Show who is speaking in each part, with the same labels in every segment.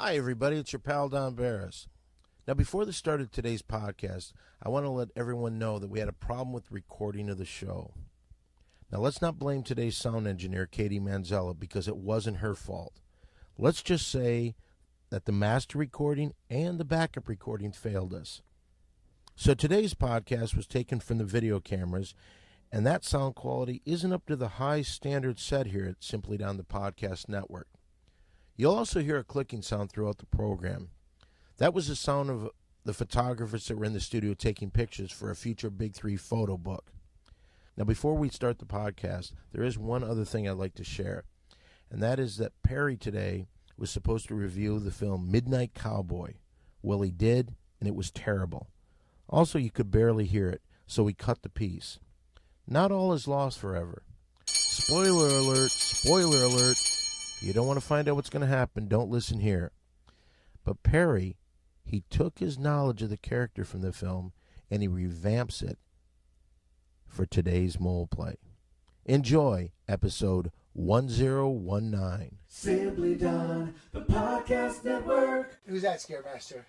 Speaker 1: Hi, everybody. It's your pal, Don Barris. Now, before the start of today's podcast, I want to let everyone know that we had a problem with recording of the show. Now, let's not blame today's sound engineer, Katie Manzella, because it wasn't her fault. Let's just say that the master recording and the backup recording failed us. So today's podcast was taken from the video cameras, and that sound quality isn't up to the high standard set here at Simply Down the Podcast Network. You'll also hear a clicking sound throughout the program. That was the sound of the photographers that were in the studio taking pictures for a future Big 3 photo book. Now, before we start the podcast, there is one other thing I'd like to share, and that is that Perry today was supposed to review the film Midnight Cowboy. Well, he did, and it was terrible. Also, you could barely hear it, so we cut the piece. Not all is lost forever. Spoiler alert, spoiler alert. If you don't want to find out what's going to happen, don't listen here. But Perry, he took his knowledge of the character from the film and he revamps it for today's Mole Play. Enjoy episode 1019.
Speaker 2: Simply Done, the Podcast Network.
Speaker 3: Who's that, Scaremaster?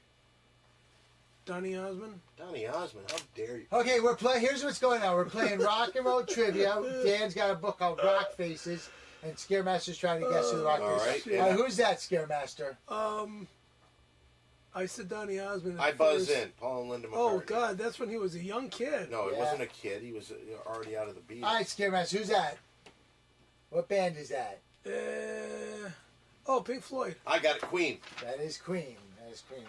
Speaker 4: Donny Osmond.
Speaker 1: Donny Osmond, how dare you?
Speaker 3: Okay, here's what's going on. We're playing rock and roll trivia. Dan's got a book called Rock Faces, and Scaremaster's trying to guess who the rock faces are. Who's that, Scaremaster?
Speaker 4: I said Donny Osmond.
Speaker 1: I buzz in. Paul and Linda McCartney.
Speaker 4: Oh, God, that's when he was a young kid.
Speaker 1: No, he wasn't a kid. He was already out of the Beatles.
Speaker 3: All right, Scaremaster, who's that? What band is that?
Speaker 4: Pink Floyd.
Speaker 1: I got it, Queen.
Speaker 3: That is Queen.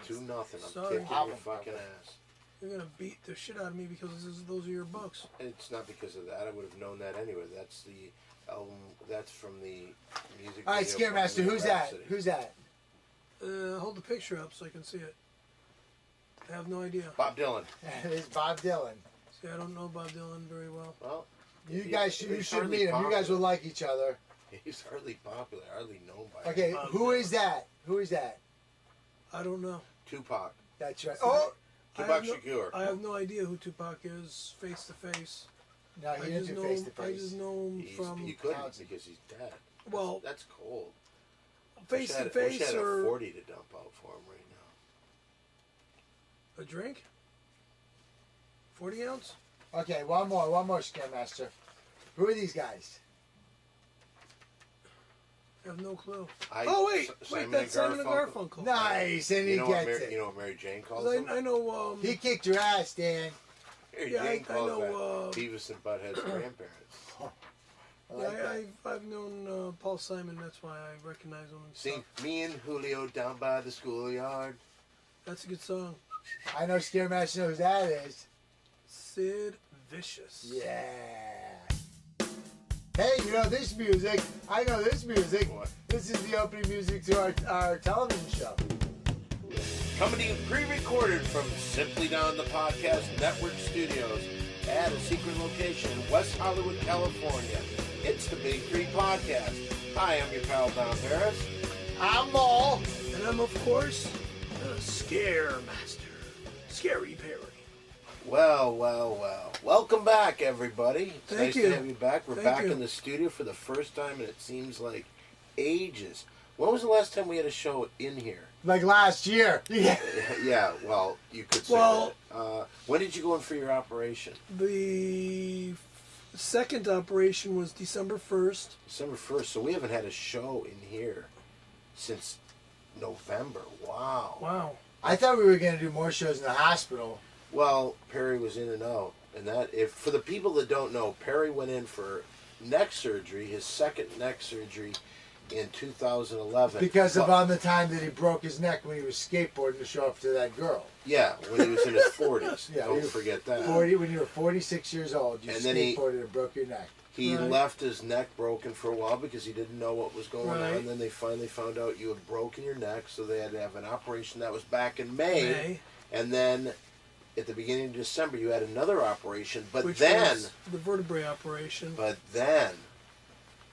Speaker 1: 2-0. I'm
Speaker 4: Sorry.
Speaker 1: kicking your fucking ass.
Speaker 4: You're going to beat the shit out of me because those are your books.
Speaker 1: It's not because of that. I would have known that anyway. That's the album. That's from the music.
Speaker 3: All right,
Speaker 1: video
Speaker 3: Scaremaster,
Speaker 1: from
Speaker 3: who's that?
Speaker 1: Rhapsody.
Speaker 3: Who's that?
Speaker 4: Hold the picture up so I can see it. I have no idea.
Speaker 1: Bob Dylan.
Speaker 3: That is Bob Dylan.
Speaker 4: See, I don't know Bob Dylan very well.
Speaker 1: Well,
Speaker 3: You guys
Speaker 1: he's
Speaker 3: should
Speaker 1: hardly
Speaker 3: meet him.
Speaker 1: popular.
Speaker 3: You guys will like each other.
Speaker 1: He's hardly popular, hardly known by.
Speaker 3: Okay,
Speaker 4: Bob
Speaker 3: who
Speaker 4: Dylan.
Speaker 3: is that? Who is that?
Speaker 4: I don't know.
Speaker 1: Tupac.
Speaker 3: That's right. Oh!
Speaker 1: Tupac Shakur.
Speaker 4: I have no idea who Tupac is face to face.
Speaker 3: No, he didn't do face to
Speaker 4: I
Speaker 3: face.
Speaker 4: just know him from
Speaker 1: You couldn't because he's dead.
Speaker 4: Well,
Speaker 1: That's cold.
Speaker 4: face to
Speaker 1: Wish
Speaker 4: face
Speaker 1: I had a
Speaker 4: or
Speaker 1: 40 to dump out for him right now.
Speaker 4: a drink. 40 ounce.
Speaker 3: Okay, one more, Scaremaster. Who are these guys?
Speaker 4: I have no clue.
Speaker 1: Simon
Speaker 4: That's Simon and
Speaker 1: Garfunkel.
Speaker 4: Garfunkel.
Speaker 3: Nice, and he
Speaker 1: You know, what
Speaker 3: gets it.
Speaker 1: you know what Mary Jane calls
Speaker 4: 'Cause
Speaker 1: him?
Speaker 4: I know.
Speaker 3: He kicked your ass, Dan.
Speaker 1: Mary
Speaker 4: yeah,
Speaker 1: Jane
Speaker 4: I
Speaker 1: calls
Speaker 4: know,
Speaker 1: that Beavis and Butthead's grandparents.
Speaker 3: I like that.
Speaker 4: I've known Paul Simon. That's why I recognize him. And
Speaker 1: Sing
Speaker 4: stuff.
Speaker 1: me and Julio down by the schoolyard.
Speaker 4: That's a good song.
Speaker 3: I know Scaremaster knows who that is.
Speaker 4: Sid Vicious.
Speaker 3: Yeah. Hey, you know this music? I know this music.
Speaker 1: What?
Speaker 3: This is the opening music to our television show.
Speaker 1: Coming to you pre-recorded from Simply Down the Podcast Network Studios at a secret location in West Hollywood, California. It's the Big 3 Podcast. Hi, I'm your pal, Don Barris.
Speaker 3: I'm Maul.
Speaker 4: And I'm, of course, the Scare Master. Scary Perry.
Speaker 1: Well. Welcome back, everybody. It's
Speaker 4: Thank
Speaker 1: nice
Speaker 4: you.
Speaker 1: to have you back. We're
Speaker 4: Thank
Speaker 1: back
Speaker 4: you.
Speaker 1: in the studio for the first time, and it seems like ages. When was the last time we had a show in here?
Speaker 3: Like last year. Yeah.
Speaker 1: Yeah, well, you could say that. When did you go in for your operation?
Speaker 4: The second operation was December 1st.
Speaker 1: December 1st, so we haven't had a show in here since November. Wow.
Speaker 3: I thought we were going to do more shows in the hospital.
Speaker 1: Well, Perry was in and out. And that, if for the people that don't know, Perry went in for neck surgery, his second neck surgery in 2011.
Speaker 3: Because of on the time that he broke his neck when he was skateboarding to show up to that girl.
Speaker 1: Yeah, when he was in his 40s.
Speaker 3: Yeah,
Speaker 1: Don't forget that.
Speaker 3: 40, when you were 46 years old, you
Speaker 1: And then he-
Speaker 3: skateboarded and broke your neck.
Speaker 1: He
Speaker 4: Right.
Speaker 1: left his neck broken for a while because he didn't know what was going
Speaker 4: Right.
Speaker 1: on. And then they finally found out you had broken your neck, so they had to have an operation. That was back in May. And then at the beginning of December, you had another operation.
Speaker 4: Which was the vertebrae operation.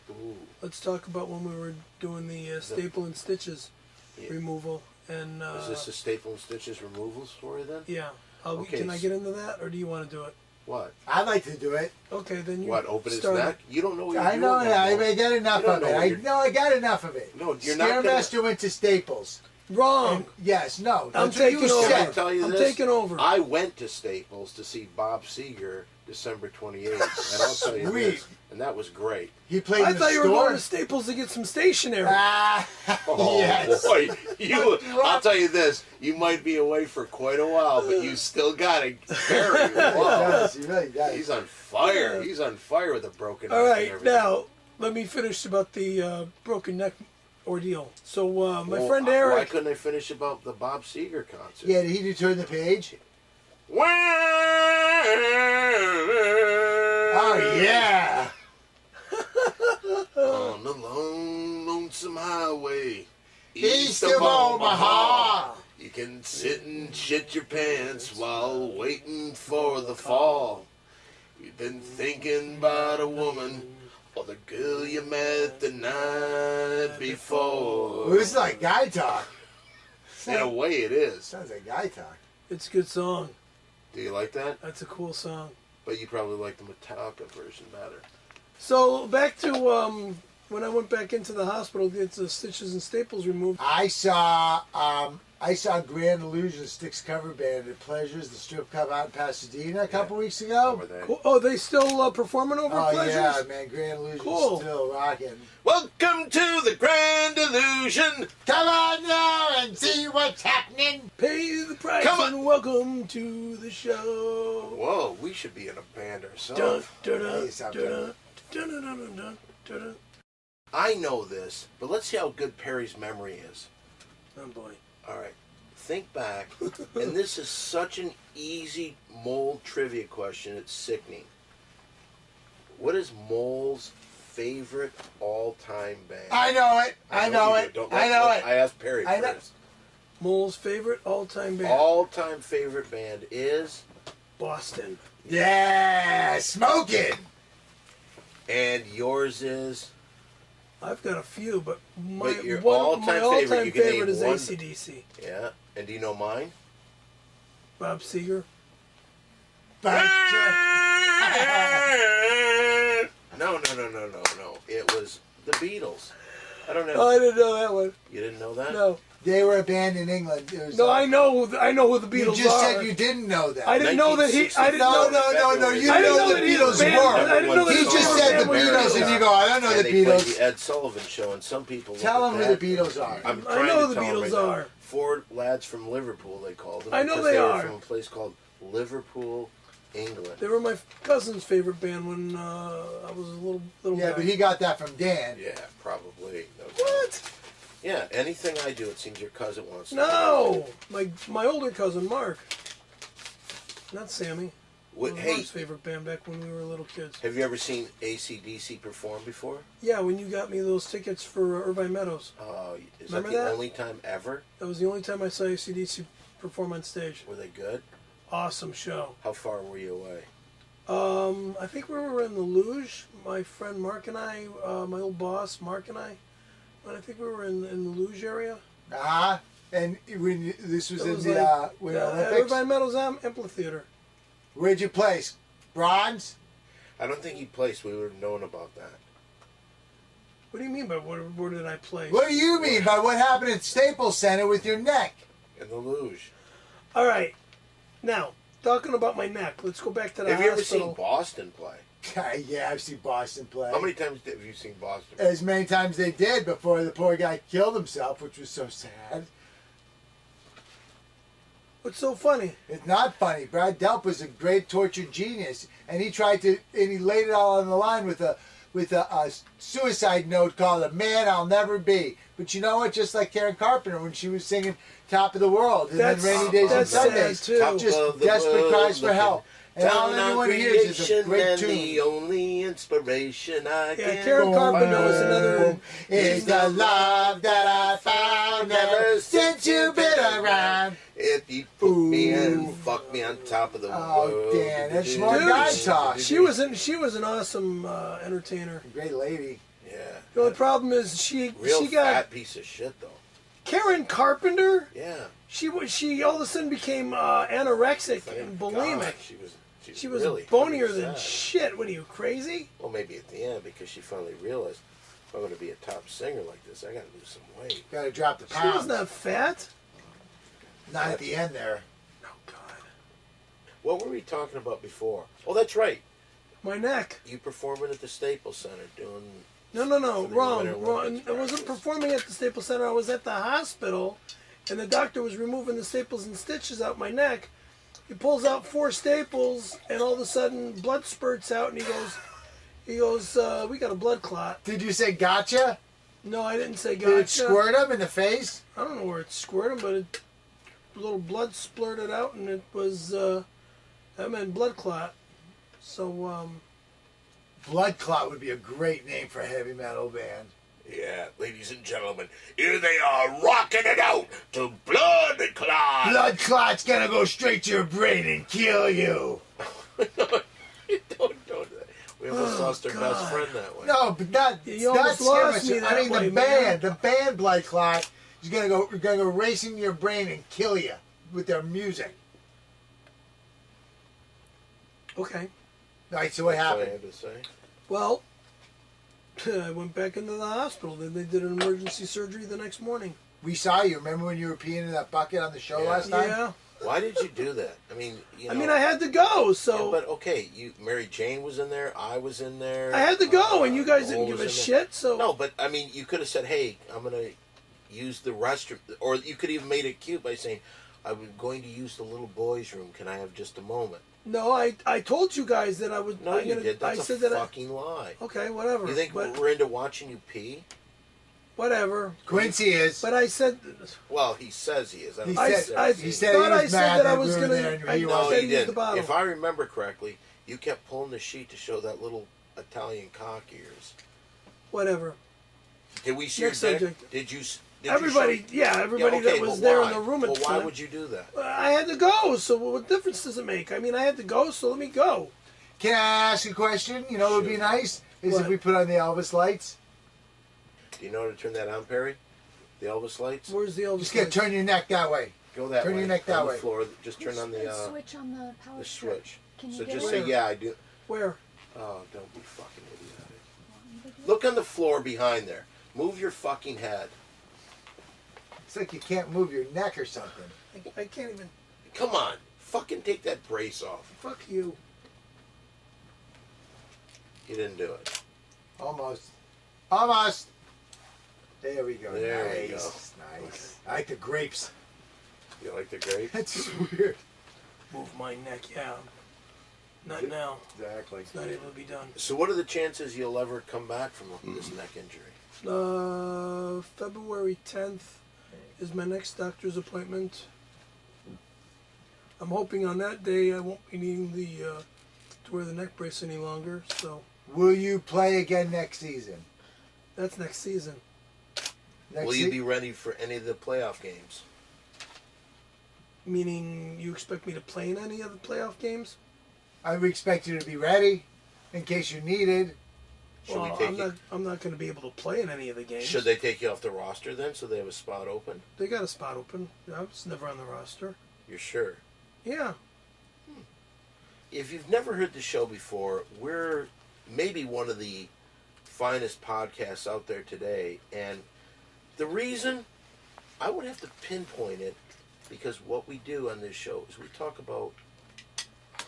Speaker 1: Ooh,
Speaker 4: Let's talk about when we were doing the staple and stitches
Speaker 1: Yeah.
Speaker 4: removal. And
Speaker 1: is this a staple and stitches removal story then?
Speaker 4: yeah.
Speaker 1: Okay,
Speaker 4: Can I get into that, or do you want to do it?
Speaker 1: What?
Speaker 3: I'd like to do it.
Speaker 4: Okay, then you
Speaker 1: What, open his
Speaker 4: start
Speaker 1: neck? You don't know what you're
Speaker 3: I
Speaker 1: doing.
Speaker 3: know that.
Speaker 1: anymore.
Speaker 3: I got enough
Speaker 1: You don't
Speaker 3: of
Speaker 1: know
Speaker 3: it.
Speaker 1: what
Speaker 3: I
Speaker 1: you're-
Speaker 3: know I got enough of it.
Speaker 1: No, you're not gonna-
Speaker 3: Scaremaster went to Staples.
Speaker 5: Wrong.
Speaker 3: Yes, no.
Speaker 5: I'm
Speaker 3: That's what you
Speaker 5: taking over.
Speaker 1: Can I
Speaker 3: said.
Speaker 1: tell you
Speaker 5: I'm
Speaker 1: this?
Speaker 5: taking over.
Speaker 1: I went to Staples to see Bob Seger December 28th, and I'll tell you
Speaker 3: Sweet.
Speaker 1: this, and that was great.
Speaker 3: He played
Speaker 5: I
Speaker 3: in the
Speaker 5: thought you were
Speaker 3: store.
Speaker 5: going to Staples to get some stationery.
Speaker 3: Ah,
Speaker 1: Oh
Speaker 3: yes.
Speaker 1: boy, I'll tell you this, you might be away for quite a while, but you still got it very
Speaker 3: He
Speaker 1: well.
Speaker 3: does. He really does.
Speaker 1: He's on fire. He's on fire with a broken neck
Speaker 5: All
Speaker 1: and
Speaker 5: right,
Speaker 1: everything.
Speaker 5: now let me finish about the broken neck ordeal. So my
Speaker 1: Well,
Speaker 5: friend
Speaker 1: Why
Speaker 5: Eric.
Speaker 1: couldn't I finish about the Bob Seger concert?
Speaker 3: Yeah, did he do turn the page?
Speaker 1: Oh
Speaker 3: Oh, yeah.
Speaker 1: On the lone, lonesome highway,
Speaker 3: East of Omaha.
Speaker 1: you can sit and shit your pants while waiting for the fall. You've been thinking about a woman or the girl you met the night before.
Speaker 3: Well, this is like guy talk.
Speaker 1: In a way, it is.
Speaker 3: Sounds like guy talk.
Speaker 5: It's a good song.
Speaker 1: Do you like that?
Speaker 5: That's a cool song.
Speaker 1: But you probably like the Metallica version better.
Speaker 5: So back to when I went back into the hospital to get the stitches and staples removed.
Speaker 3: I saw Grand Illusion Styx cover band at Pleasures, the strip club out in Pasadena a couple weeks ago.
Speaker 1: Over there.
Speaker 5: Cool. Oh, they still performing over
Speaker 3: Oh
Speaker 5: at Pleasures?
Speaker 3: yeah, man, Grand Illusion's
Speaker 5: Cool.
Speaker 3: still rocking.
Speaker 1: Welcome to the Grand Illusion.
Speaker 3: Come on now and see what's happening.
Speaker 5: Pay the price
Speaker 1: Come on.
Speaker 5: and welcome to the show.
Speaker 1: Whoa, we should be in a band
Speaker 5: Dun,
Speaker 1: ourselves.
Speaker 5: dun, dun,
Speaker 3: Hey, something.
Speaker 5: dun, dun, dun, dun, dun, dun, dun, dun.
Speaker 1: I know this, but let's see how good Perry's memory is.
Speaker 5: Oh boy.
Speaker 1: All right, think back, and this is such an easy Mole trivia question, it's sickening. What is Mole's favorite all-time band?
Speaker 3: I know it. I know
Speaker 1: you
Speaker 3: it.
Speaker 1: do. Don't
Speaker 3: I
Speaker 1: let-
Speaker 3: know
Speaker 1: let-
Speaker 3: it.
Speaker 1: I asked Perry
Speaker 3: I know-
Speaker 1: first.
Speaker 5: Mole's favorite all-time band.
Speaker 1: All-time favorite band is,
Speaker 5: Boston.
Speaker 3: Yeah, smoking.
Speaker 1: and yours is.
Speaker 5: I've got a few, but my
Speaker 1: But your
Speaker 5: my
Speaker 1: all-time favorite,
Speaker 5: all-time
Speaker 1: you can
Speaker 5: favorite
Speaker 1: name
Speaker 5: is
Speaker 1: one.
Speaker 5: AC/DC.
Speaker 1: Yeah, and do you know mine?
Speaker 5: Bob Seger.
Speaker 3: But,
Speaker 1: No. It was the Beatles. I don't know.
Speaker 5: Oh, I didn't know that one.
Speaker 1: You didn't know that?
Speaker 5: No,
Speaker 3: they were a band in England. It was,
Speaker 5: no, I know who the
Speaker 3: You
Speaker 5: Beatles
Speaker 3: just
Speaker 5: are.
Speaker 3: said you didn't know that.
Speaker 5: I didn't know that he. I didn't know.
Speaker 3: No. You
Speaker 5: I didn't
Speaker 3: know
Speaker 5: know
Speaker 3: the
Speaker 5: that he was
Speaker 3: Beatles
Speaker 5: band-
Speaker 3: were.
Speaker 5: I didn't know that
Speaker 3: He
Speaker 5: he
Speaker 3: just
Speaker 5: was
Speaker 3: said the
Speaker 5: band with
Speaker 3: Beatles, and you go, I don't know
Speaker 1: And
Speaker 3: the
Speaker 1: they played
Speaker 3: Beatles.
Speaker 1: the Ed Sullivan Show, and some people
Speaker 3: Tell
Speaker 1: look
Speaker 3: them
Speaker 1: at
Speaker 3: who
Speaker 1: that.
Speaker 3: the Beatles are.
Speaker 1: I'm
Speaker 5: I
Speaker 1: trying
Speaker 5: know
Speaker 1: to
Speaker 5: the
Speaker 1: tell them
Speaker 5: Beatles
Speaker 1: right now.
Speaker 5: are.
Speaker 1: 4 lads from Liverpool, they called them.
Speaker 5: I know
Speaker 1: because
Speaker 5: they
Speaker 1: were
Speaker 5: are.
Speaker 1: from a place called Liverpool, England.
Speaker 5: They were my cousin's favorite band when I was a little
Speaker 3: Yeah,
Speaker 5: guy.
Speaker 3: but he got that from Dan.
Speaker 1: Yeah, probably. No doubt.
Speaker 5: What?
Speaker 1: Yeah, anything I do, it seems your cousin wants to.
Speaker 5: No, my older cousin Mark. Not Sammy.
Speaker 1: What,
Speaker 5: It was
Speaker 1: hey,
Speaker 5: Mark's favorite band back when we were little kids.
Speaker 1: have you ever seen AC/DC perform before?
Speaker 5: Yeah, when you got me those tickets for Irvine Meadows.
Speaker 1: Oh, is
Speaker 5: Remember
Speaker 1: that the
Speaker 5: that?
Speaker 1: only time ever?
Speaker 5: That was the only time I saw AC/DC perform on stage.
Speaker 1: Were they good?
Speaker 5: Awesome show.
Speaker 1: How far were you away?
Speaker 5: I think we were in the Luge. My friend Mark and I, my old boss Mark and I, and I think we were in the Luge area.
Speaker 3: And when this was
Speaker 5: It
Speaker 3: in
Speaker 5: was
Speaker 3: the
Speaker 5: like,
Speaker 3: when
Speaker 5: at
Speaker 3: Olympics,
Speaker 5: Irvine Meadows Amphitheater.
Speaker 3: where'd you place? Bronze?
Speaker 1: I don't think he placed. We would have known about that.
Speaker 5: What do you mean by where did I play?
Speaker 3: What do you mean by what happened at Staples Center with your neck?
Speaker 1: In the luge.
Speaker 5: All right, now talking about my neck. Let's go back to the
Speaker 1: Have you ever
Speaker 5: hospital.
Speaker 1: seen Boston play?
Speaker 3: Yeah, I've seen Boston play.
Speaker 1: How many times have you seen Boston play?
Speaker 3: As many times they did before the poor guy killed himself, which was so sad.
Speaker 5: What's so funny?
Speaker 3: It's not funny. Brad Delp was a great torture genius, and he tried to, and he laid it all on the line with a suicide note called "A Man I'll Never Be." But you know what? Just like Karen Carpenter when she was singing "Top of the World" and then "Rainy Days and
Speaker 5: that's sad,
Speaker 3: Sundays,"
Speaker 5: too.
Speaker 1: Top
Speaker 3: just
Speaker 1: of the
Speaker 3: desperate
Speaker 1: world,
Speaker 3: cries for
Speaker 1: looking
Speaker 3: help. And all
Speaker 1: down on
Speaker 3: anyone hears is a
Speaker 1: creation,
Speaker 3: great
Speaker 1: and
Speaker 3: tune.
Speaker 1: the only inspiration I
Speaker 5: Yeah,
Speaker 1: can
Speaker 5: Karen Carpenter was another.
Speaker 3: It's the love that I found ever since you've been around.
Speaker 1: If you put me
Speaker 3: Ooh.
Speaker 1: and fuck me on top of the
Speaker 3: Oh,
Speaker 1: world.
Speaker 3: Dan, that's more guy talk.
Speaker 5: She was an awesome entertainer.
Speaker 3: Great lady.
Speaker 1: Yeah.
Speaker 5: The only problem is she
Speaker 1: Real
Speaker 5: got
Speaker 1: fat piece of shit, though.
Speaker 5: Karen Carpenter.
Speaker 1: Yeah.
Speaker 5: She all of a sudden became anorexic
Speaker 1: Thank
Speaker 5: and
Speaker 1: God,
Speaker 5: bulimic.
Speaker 1: She
Speaker 5: She was
Speaker 1: really
Speaker 5: bonier than
Speaker 1: 100%.
Speaker 5: shit. What are you, crazy?
Speaker 1: Well, maybe at the end because she finally realized. If I'm going to be a top singer like this, I got to lose some weight.
Speaker 3: Got to drop the
Speaker 5: She was
Speaker 3: pounds.
Speaker 5: not fat.
Speaker 3: Not at the end there.
Speaker 5: Oh, God.
Speaker 1: What were we talking about before? Oh, that's right.
Speaker 5: My neck.
Speaker 1: You performing at the Staples Center doing...
Speaker 5: No,
Speaker 1: for the
Speaker 5: wrong.
Speaker 1: Winter
Speaker 5: Wrong.
Speaker 1: Olympics
Speaker 5: I wasn't
Speaker 1: practice.
Speaker 5: performing at the Staples Center. I was at the hospital, and the doctor was removing the staples and stitches out my neck. He pulls out 4 staples, and all of a sudden, blood spurts out, and he goes, we got a blood clot.
Speaker 3: Did you say gotcha?
Speaker 5: No, I didn't say
Speaker 3: Did
Speaker 5: gotcha.
Speaker 3: it squirt him in the face?
Speaker 5: I don't know where it squirted, but a little blood splurted out, and it was, that meant blood clot. So,
Speaker 3: Blood Clot would be a great name for a heavy metal band.
Speaker 4: Yeah, ladies and gentlemen, here they are rocking it out to Blood Clot.
Speaker 3: Blood Clot's gonna go straight to your brain and kill you.
Speaker 1: Don't do that. We almost lost our best friend that way.
Speaker 3: No, but not.
Speaker 5: You
Speaker 3: not
Speaker 5: almost lost
Speaker 3: Scary
Speaker 5: me
Speaker 3: Master. I
Speaker 5: that
Speaker 3: mean,
Speaker 5: way,
Speaker 3: the
Speaker 5: man.
Speaker 3: band Blood Clot is gonna go racing your brain and kill you with their music.
Speaker 5: okay.
Speaker 3: All right, so what
Speaker 1: That's all I
Speaker 3: happened?
Speaker 1: had to say.
Speaker 5: Well, I went back into the hospital. Then they did an emergency surgery the next morning.
Speaker 3: We saw you. Remember when you were peeing in that bucket on the show
Speaker 1: Yeah.
Speaker 3: last time?
Speaker 5: Yeah.
Speaker 1: Why did you do that? I mean, you know...
Speaker 5: I had to go,
Speaker 1: Yeah,
Speaker 5: so
Speaker 1: but okay, Mary Jane was in there, I was in there.
Speaker 5: I had to go, and you guys
Speaker 1: Nicole
Speaker 5: didn't give
Speaker 1: was
Speaker 5: a
Speaker 1: in there.
Speaker 5: shit. So
Speaker 1: No, but I mean, you could have said, "Hey, I'm gonna use the restroom," or you could even made it cute by saying, "I'm going to use the little boys' room. Can I have just a moment?"
Speaker 5: no, I told you guys that I would.
Speaker 1: No,
Speaker 5: I'm
Speaker 1: you
Speaker 5: gonna,
Speaker 1: did. That's
Speaker 5: I said
Speaker 1: a
Speaker 5: that.
Speaker 1: fucking lie.
Speaker 5: Okay, whatever.
Speaker 1: You think
Speaker 5: but,
Speaker 1: we're into watching you pee?
Speaker 5: whatever.
Speaker 3: Quincy is.
Speaker 5: But I said.
Speaker 1: Well, he says he is. I don't
Speaker 3: He
Speaker 1: think
Speaker 3: said-
Speaker 1: says
Speaker 3: he
Speaker 1: is.
Speaker 3: said
Speaker 5: thought
Speaker 3: he was
Speaker 5: I said
Speaker 3: mad
Speaker 5: that I
Speaker 3: that
Speaker 5: was
Speaker 3: we were
Speaker 5: gonna.
Speaker 3: there and
Speaker 5: I
Speaker 3: he
Speaker 1: No,
Speaker 3: wasn't.
Speaker 5: said
Speaker 1: he
Speaker 5: use
Speaker 1: did.
Speaker 5: the bottle.
Speaker 1: If I remember correctly, you kept pulling the sheet to show that little Italian cock ears.
Speaker 5: Whatever.
Speaker 1: Did we see
Speaker 5: Next
Speaker 1: your dick?
Speaker 5: subject.
Speaker 1: Did you?
Speaker 5: Everybody, everybody
Speaker 1: okay,
Speaker 5: that was
Speaker 1: but
Speaker 5: there
Speaker 1: why?
Speaker 5: in the room at
Speaker 1: Well,
Speaker 5: the
Speaker 1: why
Speaker 5: time.
Speaker 1: would you do that?
Speaker 5: I had to go, so what difference does it make? I mean, I had to go, so let me go.
Speaker 3: Can I ask a question? You know what would be
Speaker 1: Shoot.
Speaker 3: nice? Is if
Speaker 5: What?
Speaker 3: we put on the Elvis lights.
Speaker 1: Do you know how to turn that on, Perry? The Elvis lights?
Speaker 5: Where's the Elvis?
Speaker 3: Just gonna
Speaker 5: lights?
Speaker 3: turn your neck that way.
Speaker 1: Go that
Speaker 3: Turn
Speaker 1: way.
Speaker 3: your neck that
Speaker 1: on
Speaker 3: way.
Speaker 1: the floor. Just turn on the
Speaker 6: switch on the power
Speaker 1: the
Speaker 6: strip.
Speaker 1: switch.
Speaker 6: Can you
Speaker 1: So
Speaker 6: get
Speaker 1: just
Speaker 6: it?
Speaker 1: say,
Speaker 5: Where?
Speaker 1: yeah, I do.
Speaker 5: Where?
Speaker 1: Oh, don't be fucking idiotic. Look on the floor behind there. Move your fucking head.
Speaker 3: It's like you can't move your neck or something.
Speaker 5: I can't even.
Speaker 1: Come on. Fucking take that brace off.
Speaker 5: Fuck you.
Speaker 1: You didn't do it.
Speaker 3: Almost. Almost. There we go.
Speaker 1: There
Speaker 3: nice.
Speaker 1: we go.
Speaker 3: Nice. I like the grapes.
Speaker 1: You like the grape?
Speaker 3: That's just weird.
Speaker 5: Move my neck, yeah. Not now.
Speaker 3: Exactly.
Speaker 5: It's not able to be done.
Speaker 1: So what are the chances you'll ever come back from this neck injury?
Speaker 5: February 10th is my next doctor's appointment. I'm hoping on that day I won't be needing to wear the neck brace any longer. So
Speaker 3: Will you play again next season?
Speaker 5: that's next season.
Speaker 3: Next
Speaker 1: Will you be ready for any of the playoff games?
Speaker 5: Meaning you expect me to play in any of the playoff games?
Speaker 3: I would expect you to be ready in case you needed.
Speaker 1: Should
Speaker 5: Well,
Speaker 1: we take
Speaker 5: I'm not going to be able to play in any of the games.
Speaker 1: Should they take you off the roster then, so they have a spot open?
Speaker 5: They got a spot open. I was never on the roster.
Speaker 1: You're sure?
Speaker 5: Yeah.
Speaker 1: If you've never heard the show before, we're maybe one of the finest podcasts out there today. And the reason, I would have to pinpoint it, because what we do on this show is we talk about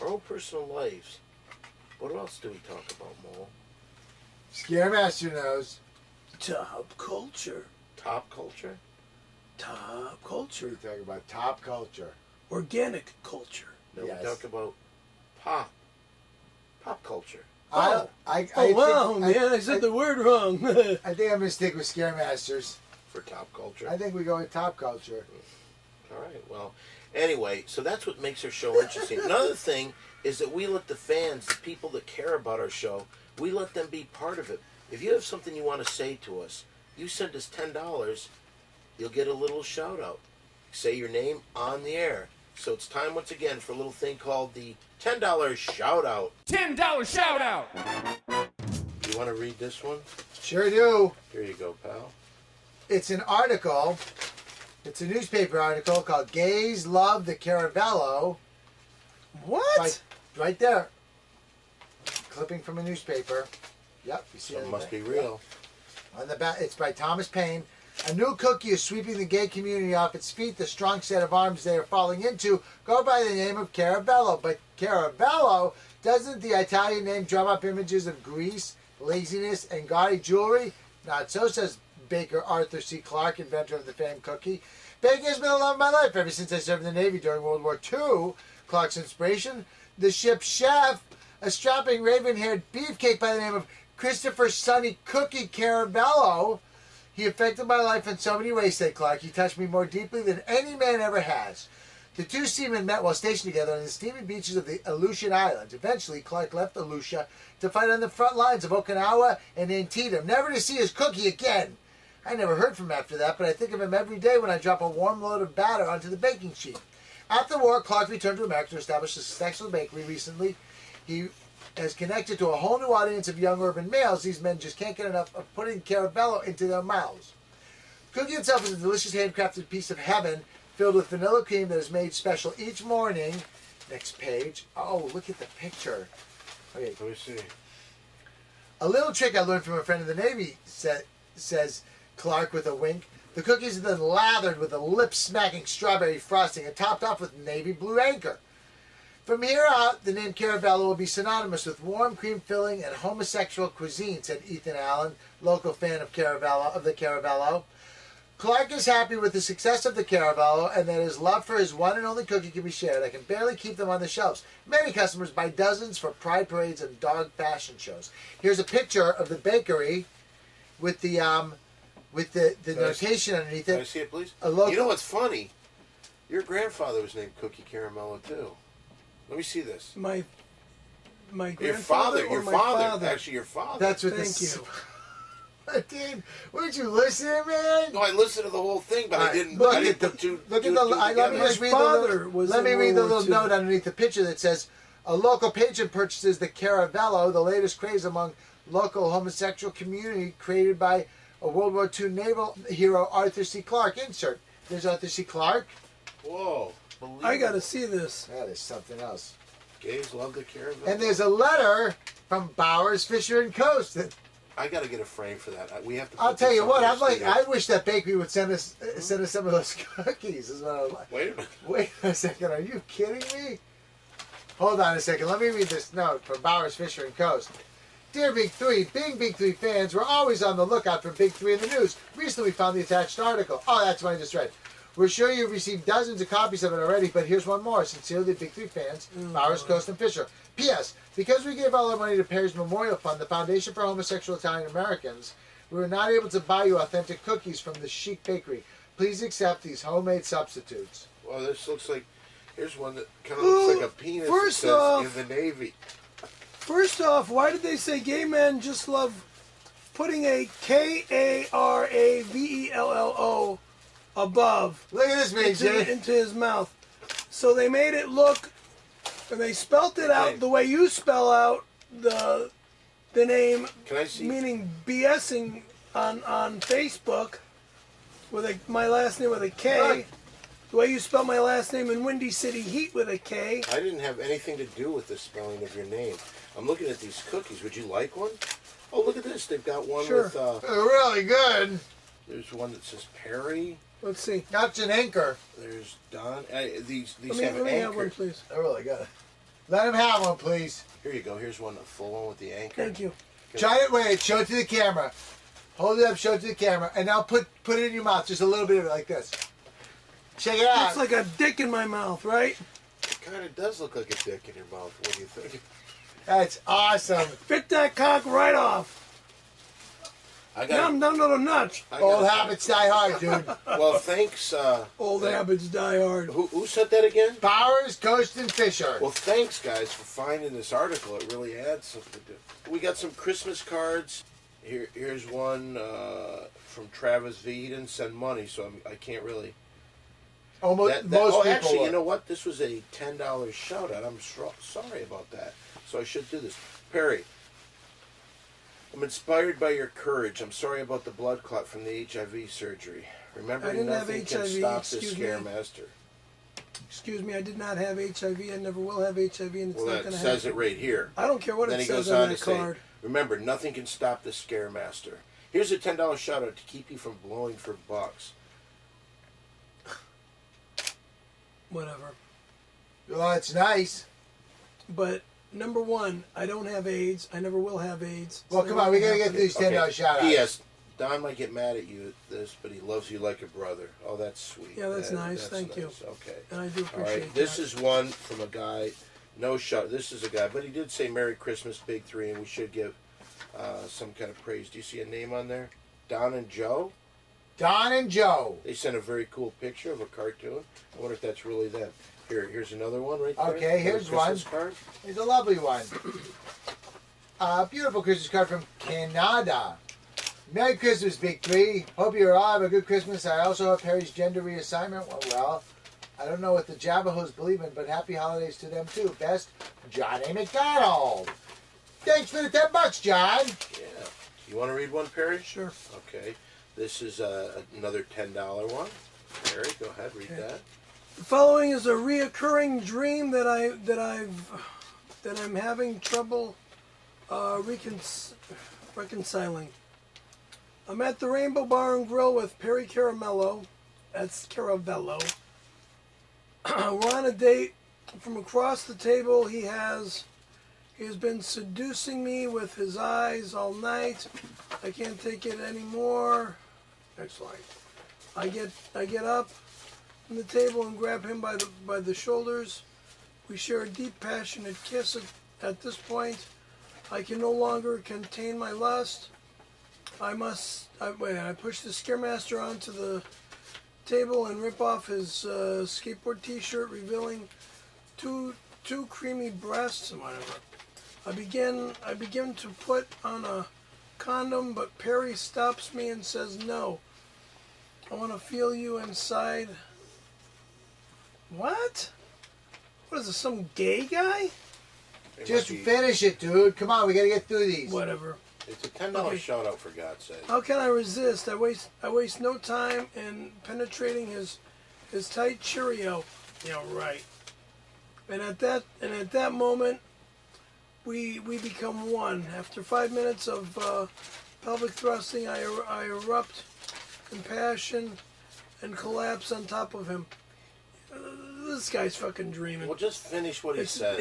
Speaker 1: our own personal lives. What else do we talk about, Mo?
Speaker 3: Scaremaster knows.
Speaker 5: Top culture.
Speaker 1: Top culture?
Speaker 5: Top
Speaker 3: We
Speaker 5: culture.
Speaker 3: talk about top culture.
Speaker 5: Organic culture.
Speaker 1: No,
Speaker 3: Yes.
Speaker 1: we talk about pop culture.
Speaker 5: Oh.
Speaker 3: I
Speaker 5: wow,
Speaker 3: think,
Speaker 5: man, I said the word wrong.
Speaker 3: I think I'm gonna stick with Scaremasters.
Speaker 1: For top culture.
Speaker 3: I think we go with top culture.
Speaker 1: All right. Well, anyway, so that's what makes our show interesting. Another thing is that we let the fans, the people that care about our show, we let them be part of it. If you have something you want to say to us, you send us $10, you'll get a little shout out. Say your name on the air. So it's time once again for a little thing called the $10 shout out.
Speaker 2: $10 shout out.
Speaker 1: You want to read this one?
Speaker 3: Sure do.
Speaker 1: Here you go, pal.
Speaker 3: It's an article. It's a newspaper article called "Gays Love the Caravello."
Speaker 5: What?
Speaker 3: Right there. Clipping from a newspaper. Yep, you see
Speaker 1: So it
Speaker 3: that
Speaker 1: must
Speaker 3: there?
Speaker 1: be real.
Speaker 3: On the back, it's by Thomas Paine. A new cookie is sweeping the gay community off its feet. The strong set of arms they are falling into go by the name of Caravello. But Caravello, doesn't the Italian name drum up images of grease, laziness, and gaudy jewelry? Not so, says baker Arthur C. Clarke, inventor of the famed cookie. Baking has been the love of my life ever since I served in the Navy during World War II. Clark's inspiration, the ship's chef, a strapping raven-haired beefcake by the name of Christopher Sonny Cookie Caravello. He affected my life in so many ways, said Clark. He touched me more deeply than any man ever has. The two seamen met while stationed together on the steamy beaches of the Aleutian Islands. Eventually, Clark left Aleutian to fight on the front lines of Okinawa and Antietam, never to see his cookie again. I never heard from him after that, but I think of him every day when I drop a warm load of batter onto the baking sheet. After the war, Clark returned to America to establish a successful bakery recently. He has connected to a whole new audience of young urban males. These men just can't get enough of putting Caravello into their mouths. Cookie itself is a delicious handcrafted piece of heaven filled with vanilla cream that is made special each morning. Next page. Oh, look at the picture. Okay.
Speaker 1: Let me see.
Speaker 3: A little trick I learned from a friend in the Navy, says Clark with a wink. The cookies are then lathered with a lip-smacking strawberry frosting and topped off with navy blue anchor. From here out, the name Caravello will be synonymous with warm cream filling and homosexual cuisine, said Ethan Allen, local fan of the Caravello. Clark is happy with the success of the Caravello and that his love for his one and only cookie can be shared. I can barely keep them on the shelves. Many customers buy dozens for pride parades and dog fashion shows. Here's a picture of the bakery with the notation underneath it.
Speaker 1: Can I see it, please?
Speaker 3: A local,
Speaker 1: you know what's funny? Your grandfather was named Cookie Caramello too. Let me see this.
Speaker 5: My
Speaker 1: Your father. Actually, your father.
Speaker 3: That's what
Speaker 5: Thank you.
Speaker 3: Dude, weren't you listening, man?
Speaker 1: No, I listened to the whole thing, but I didn't.
Speaker 3: Look
Speaker 1: I
Speaker 3: at
Speaker 1: didn't
Speaker 3: the.
Speaker 1: put two.
Speaker 3: Look at
Speaker 1: two-
Speaker 3: the.
Speaker 1: two
Speaker 3: Let me
Speaker 1: together.
Speaker 3: just read
Speaker 5: My
Speaker 3: the.
Speaker 5: father was
Speaker 3: Let me
Speaker 5: in
Speaker 3: read the
Speaker 5: World War
Speaker 3: little
Speaker 5: II.
Speaker 3: note underneath the picture that says, "A local patron purchases the Caravello, the latest craze among local homosexual community created by a World War II naval hero Arthur C. Clarke." Insert. There's Arthur C. Clarke.
Speaker 1: Whoa!
Speaker 5: I gotta see this.
Speaker 3: That is something else.
Speaker 1: Gays love the Caravello.
Speaker 3: And there's a letter from Bowers, Fisher and Coast. That,
Speaker 1: I got to get a frame for that. We have to.
Speaker 3: I'll
Speaker 1: put
Speaker 3: tell
Speaker 1: this
Speaker 3: you
Speaker 1: up
Speaker 3: what.
Speaker 1: in
Speaker 3: I'm
Speaker 1: the
Speaker 3: like.
Speaker 1: studio.
Speaker 3: I wish that bakery would send us some of those cookies. Is what I like.
Speaker 1: Wait a minute.
Speaker 3: Wait a second. Are you kidding me? Hold on a second. Let me read this note from Bowers, Fisher and Coast. Dear Big Three, being Big Three fans, we're always on the lookout for Big Three in the news. Recently, we found the attached article. Oh, that's what I just read. We're sure you've received dozens of copies of it already, but here's one more. Sincerely, Big Three fans, Bowers, Coast, and Fisher. P.S. Because we gave all our money to Perry's Memorial Fund, the Foundation for Homosexual Italian Americans, we were not able to buy you authentic cookies from the chic bakery. Please accept these homemade substitutes.
Speaker 1: Well, this looks like. Here's one that kind of looks like a penis.
Speaker 5: First
Speaker 1: that says,
Speaker 5: off-
Speaker 1: in the Navy.
Speaker 5: First off, why did they say gay men just love putting a Karavello above
Speaker 3: Look at this, BJ.
Speaker 5: into his mouth? So they made it look, and they spelt it out the way you spell out the name,
Speaker 1: Can I see?
Speaker 5: meaning BSing on Facebook with my last name with a K.
Speaker 3: Right.
Speaker 5: The way you spell my last name in Windy City Heat with a K.
Speaker 1: I didn't have anything to do with the spelling of your name. I'm looking at these cookies. Would you like one? Oh, look at this. They've got one
Speaker 5: Sure.
Speaker 1: with.
Speaker 3: They're really good.
Speaker 1: There's one that says Perry.
Speaker 5: Let's see.
Speaker 3: That's an anchor.
Speaker 1: There's Don. These
Speaker 5: Let me
Speaker 1: have
Speaker 5: have
Speaker 1: anchor.
Speaker 5: one, please.
Speaker 3: They're really good. Let him have one, please.
Speaker 1: Here you go. Here's one, a full one with the anchor.
Speaker 5: Thank you.
Speaker 3: Try it. Wait. Show it to the camera. Hold it up. Show it to the camera, and now put it in your mouth. Just a little bit of it, like this. Check it out.
Speaker 5: It's like a dick in my mouth, right?
Speaker 1: It kind of does look like a dick in your mouth. What do you think?
Speaker 3: That's awesome.
Speaker 5: Fit that cock right off.
Speaker 1: I got.
Speaker 5: Num num nuts.
Speaker 3: Old habits die hard, dude.
Speaker 1: Well, thanks.
Speaker 5: Old habits die hard.
Speaker 1: Who said that again?
Speaker 3: Bowers, Coast, and Fisher.
Speaker 1: Well, thanks, guys, for finding this article. It really adds something to it. We got some Christmas cards. Here's one from Travis V. He didn't send money, so I can't really.
Speaker 3: Most people.
Speaker 1: Actually,
Speaker 3: would.
Speaker 1: you know what? This was a $10 shout out. I'm sorry about that. So I should do this. Perry, I'm inspired by your courage. I'm sorry about the blood clot from the HIV surgery. Remember,
Speaker 5: I didn't have
Speaker 1: nothing can
Speaker 5: HIV,
Speaker 1: stop the
Speaker 5: excuse me.
Speaker 1: Scaremaster.
Speaker 5: Excuse me, I did not have HIV. I never will have HIV, and it's
Speaker 1: Well,
Speaker 5: not
Speaker 1: that
Speaker 5: going to
Speaker 1: says
Speaker 5: happen.
Speaker 1: it right here.
Speaker 5: I don't care what
Speaker 1: Then
Speaker 5: it
Speaker 1: he
Speaker 5: says
Speaker 1: goes
Speaker 5: on
Speaker 1: on
Speaker 5: that
Speaker 1: to say,
Speaker 5: card.
Speaker 1: remember, nothing can stop the Scaremaster. Here's a $10 shout out to keep you from blowing for bucks.
Speaker 5: Whatever.
Speaker 3: Well, it's nice.
Speaker 5: But number one, I don't have AIDS. I never will have AIDS.
Speaker 3: Well, come on, we gotta get these $10 shout outs.
Speaker 1: P.S. Don might get mad at you at this, but he loves you like a brother. Oh, that's sweet.
Speaker 5: Yeah, that's nice. Thank you.
Speaker 1: Okay.
Speaker 5: And I do
Speaker 1: All
Speaker 5: appreciate
Speaker 1: right. This
Speaker 5: that.
Speaker 1: is one from a guy. No shot. This is a guy, but he did say Merry Christmas, Big Three, and we should give some kind of praise. Do you see a name on there? Don and Joe?
Speaker 3: Don and Joe.
Speaker 1: They sent a very cool picture of a cartoon. I wonder if that's really them. Here's another one right there.
Speaker 3: Okay, here's one.
Speaker 1: Card.
Speaker 3: It's a lovely one. Beautiful Christmas card from Canada. Merry Christmas, Big Three. Hope you all have a good Christmas. I also have Perry's gender reassignment. Well, I don't know what the Jabahos believe in, but happy holidays to them too. Best, Johnny McDonald. Thanks for the $10, John.
Speaker 1: Yeah. You want to read one, Perry?
Speaker 5: Sure.
Speaker 1: Okay. This is another $10 one. Perry, go ahead, read that.
Speaker 5: The following is a reoccurring dream that I'm having trouble reconciling. I'm at the Rainbow Bar and Grill with Perry Caravello. That's Caravello. We're on a date. From across the table, he has been seducing me with his eyes all night. I can't take it anymore. Next line. I get up from the table and grab him by the shoulders. We share a deep, passionate kiss. At this point, I can no longer contain my lust. I push the Scaremaster onto the table and rip off his skateboard T-shirt, revealing two creamy breasts and whatever. I begin to put on a condom, but Perry stops me and says no. I want to feel you inside. What? What is this, some gay guy?
Speaker 3: Just finish it, dude. Come on, we gotta get through these.
Speaker 5: Whatever.
Speaker 1: It's a $10
Speaker 5: Okay.
Speaker 1: shout out, for God's sake.
Speaker 5: How can I resist? I waste no time in penetrating his tight Cheerio. Yeah, right. And at that moment, we become one. After 5 minutes of pelvic thrusting, I erupt in passion and collapse on top of him. This guy's fucking dreaming.
Speaker 1: Well, just finish what he says.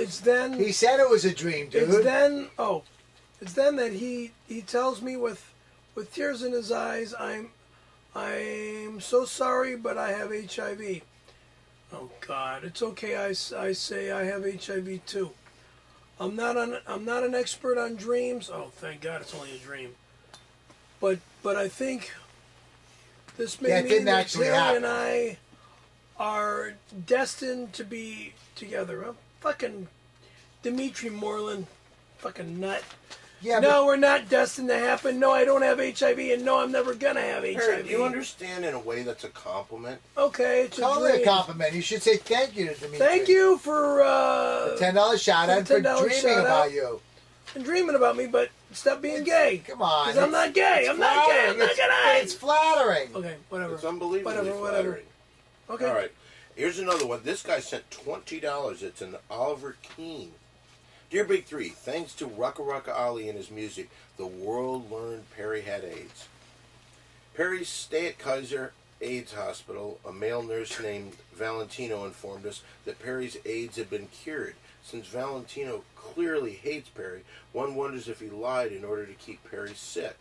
Speaker 3: He said it was a dream, dude.
Speaker 5: It's then that he tells me with tears in his eyes, I'm so sorry, but I have HIV. Oh God, it's okay. I say I have HIV too. I'm not an expert on dreams. Oh, thank God, it's only a dream. But I think this may mean that Perry and I are destined to be together. Huh? Fucking Dimitri Moreland, fucking nut.
Speaker 3: Yeah,
Speaker 5: no, we're not destined to happen. No, I don't have HIV, and no, I'm never gonna have HIV.
Speaker 1: Perry, do you understand in a way that's a compliment?
Speaker 5: Okay, it's
Speaker 3: totally a compliment. You should say thank you to Dimitri.
Speaker 5: Thank you for
Speaker 3: the $10 shout out for dreaming about you.
Speaker 5: And dreaming about me, but stop being gay.
Speaker 3: Come on.
Speaker 5: Because I'm not gay. I'm not gay. I'm not gay.
Speaker 3: It's flattering.
Speaker 5: Okay, whatever.
Speaker 1: It's unbelievably
Speaker 5: whatever.
Speaker 1: flattering.
Speaker 5: Okay.
Speaker 1: All right. Here's another one. This guy sent $20. It's an Oliver Keene. Dear Big Three, thanks to Rocka Rocka Ali and his music, the world learned Perry had AIDS. Perry's stay at Kaiser AIDS Hospital, a male nurse named Valentino informed us that Perry's AIDS had been cured. Since Valentino clearly hates Perry, one wonders if he lied in order to keep Perry sick.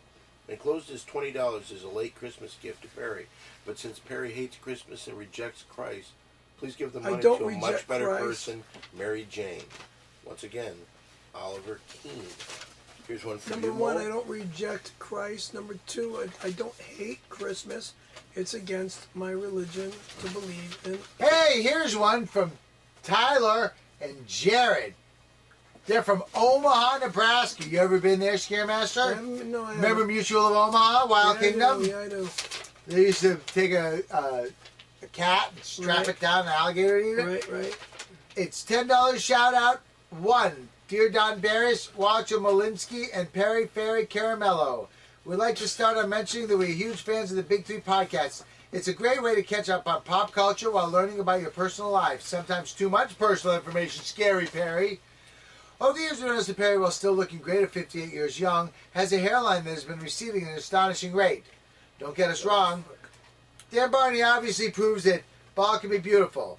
Speaker 1: Enclosed his $20 as a late Christmas gift to Perry. But since Perry hates Christmas and rejects Christ, please give the money to a much better person, Mary Jane. Once again, Oliver Keene. Here's one for
Speaker 5: Number
Speaker 1: you,
Speaker 5: one,
Speaker 1: Mo.
Speaker 5: I don't reject Christ. Number two, I don't hate Christmas. It's against my religion to believe in.
Speaker 3: Hey, here's one from Tyler and Jared. They're from Omaha, Nebraska. You ever been there, Scaremaster?
Speaker 5: No, I
Speaker 3: Remember Mutual of Omaha, Wild Kingdom?
Speaker 5: Yeah, I do.
Speaker 3: They used to take a cat and strap it down an alligator to eat it.
Speaker 5: Right.
Speaker 3: It's $10 shout out. One, dear Don Barris, Walter Molinski, and Perry Caravello. We'd like to start on mentioning that we're huge fans of the Big Three podcast. It's a great way to catch up on pop culture while learning about your personal life. Sometimes too much personal information. Scary, Perry. Over the years, we noticed that Perry, while still looking great at 58 years young, has a hairline that has been receding at an astonishing rate. Don't get us wrong. Dan Barney obviously proves that bald can be beautiful.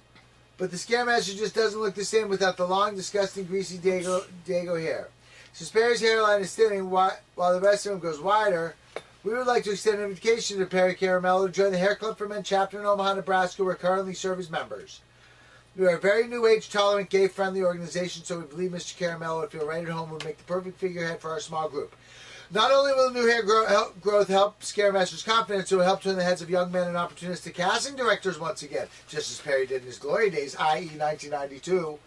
Speaker 3: But the Scaremaster just doesn't look the same without the long, disgusting, greasy Dago hair. Since Perry's hairline is thinning while the rest of him goes wider, we would like to extend an invitation to Perry Caravello to join the Hair Club for Men chapter in Omaha, Nebraska, where we currently serve as members. We are a very new age, tolerant, gay-friendly organization, so we believe Mr. Caramello would feel right at home and would make the perfect figurehead for our small group. Not only will the new hair growth help Scaremaster's confidence, it will help turn the heads of young men and opportunistic casting directors once again, just as Perry did in his glory days, i.e. 1992.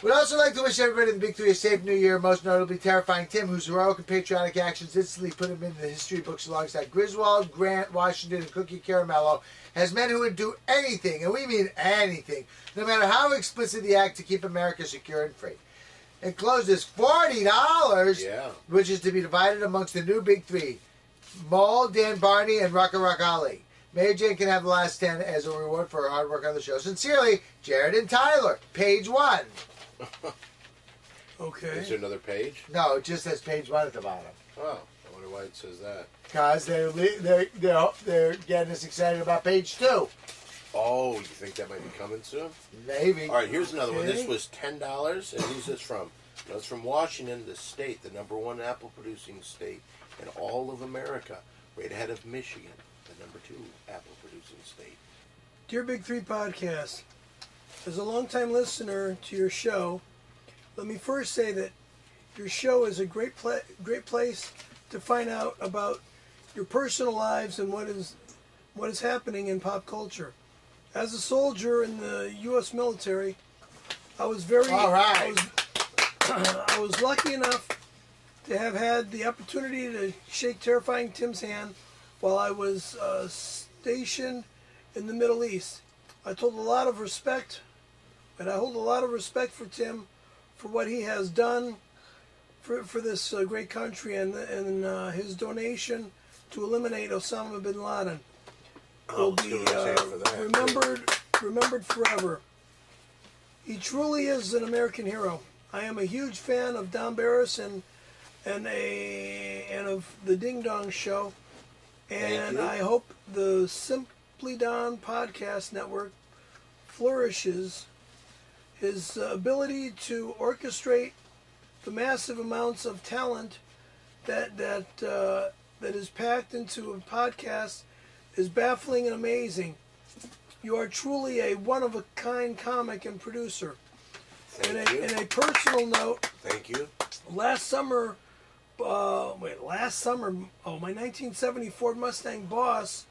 Speaker 3: We'd also like to wish everybody in the Big Three a safe new year, most notably Terrifying Tim, whose heroic and patriotic actions instantly put him into the history books alongside Griswold, Grant, Washington, and Cookie Caramello, as men who would do anything, and we mean anything, no matter how explicit the act, to keep America secure and free. Enclosed is $40, which is to be divided amongst the new Big Three, Mole, Dan Barney, and Rucka Ruck Ali. Mary Jane can have the last 10 as a reward for her hard work on the show. Sincerely, Jared and Tyler, page 1.
Speaker 5: Okay.
Speaker 4: Is there another page?
Speaker 3: No, it just says page 1 at the bottom.
Speaker 4: Oh, I wonder why it says that.
Speaker 3: Because they're getting us excited about page 2.
Speaker 4: Oh, you think that might be coming soon?
Speaker 3: Maybe.
Speaker 4: All right, here's another one. This was $10, and who's this from? No, it's from Washington, the state, the #1 apple-producing state in all of America, right ahead of Michigan, the #2 apple-producing state.
Speaker 5: Dear Big Three Podcast, as a longtime listener to your show, let me first say that your show is a great place to find out about your personal lives and what is happening in pop culture. As a soldier in the U.S. military, I was I was lucky enough to have had the opportunity to shake Terrifying Tim's hand while I was stationed in the Middle East. I hold a lot of respect for Tim, for what he has done for this great country and his donation to eliminate Osama bin Laden will be remembered forever. He truly is an American hero. I am a huge fan of Don Barris and of the Ding Dong Show, and I hope the Simply Don podcast network flourishes. His ability to orchestrate the massive amounts of talent that is packed into a podcast is baffling and amazing. You are truly a one-of-a-kind comic and producer. In a personal note,
Speaker 4: thank you.
Speaker 5: Last summer, my 1970 Ford Mustang Boss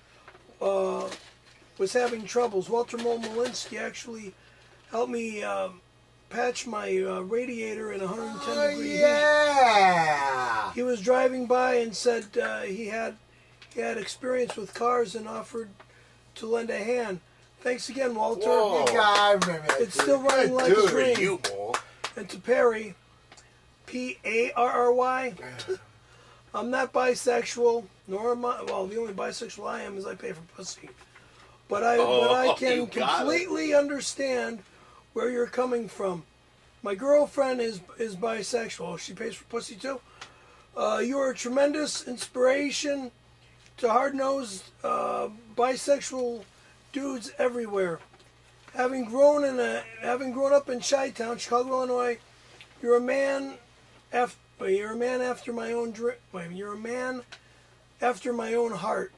Speaker 5: was having troubles. Walter Molinski actually helped me patch my radiator in 110 degree heat. He was driving by and said he had experience with cars and offered to lend a hand. Thanks again, Walter.
Speaker 3: Whoa. I remember that.
Speaker 5: It's still running like a dream.
Speaker 4: You, Paul.
Speaker 5: And to Perry, P-A-R-R-Y, I'm not bisexual, nor am I. Well, the only bisexual I am is I pay for pussy. But I can completely understand where you're coming from. My girlfriend is bisexual. She pays for pussy too. You are a tremendous inspiration to hard-nosed bisexual dudes everywhere. Having grown up in Chi-Town, Chicago, Illinois, you're a man after my own You're a man after my own heart.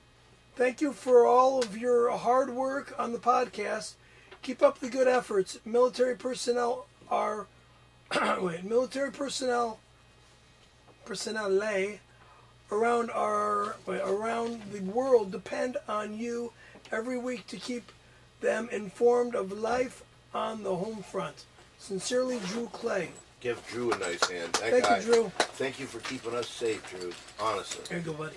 Speaker 5: Thank you for all of your hard work on the podcast. Keep up the good efforts. Military personnel around the world depend on you every week to keep them informed of life on the home front. Sincerely, Drew Clay.
Speaker 4: Give Drew a nice hand.
Speaker 5: Thank you, Drew.
Speaker 4: Thank you for keeping us safe, Drew. Honestly.
Speaker 5: There you go, buddy.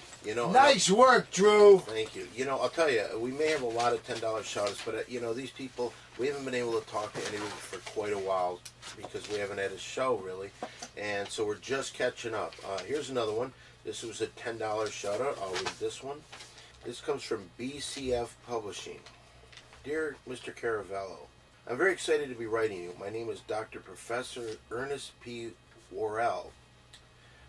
Speaker 3: Nice work, Drew.
Speaker 4: Thank you. I'll tell you, we may have a lot of $10 shout-outs, but these people, we haven't been able to talk to anyone for quite a while because we haven't had a show really, and so we're just catching up. Here's another one. This was a $10 shout-out. I'll read this one. This comes from BCF Publishing. Dear Mr. Caravello, I'm very excited to be writing you. My name is Dr. Professor Ernest P. Worrell.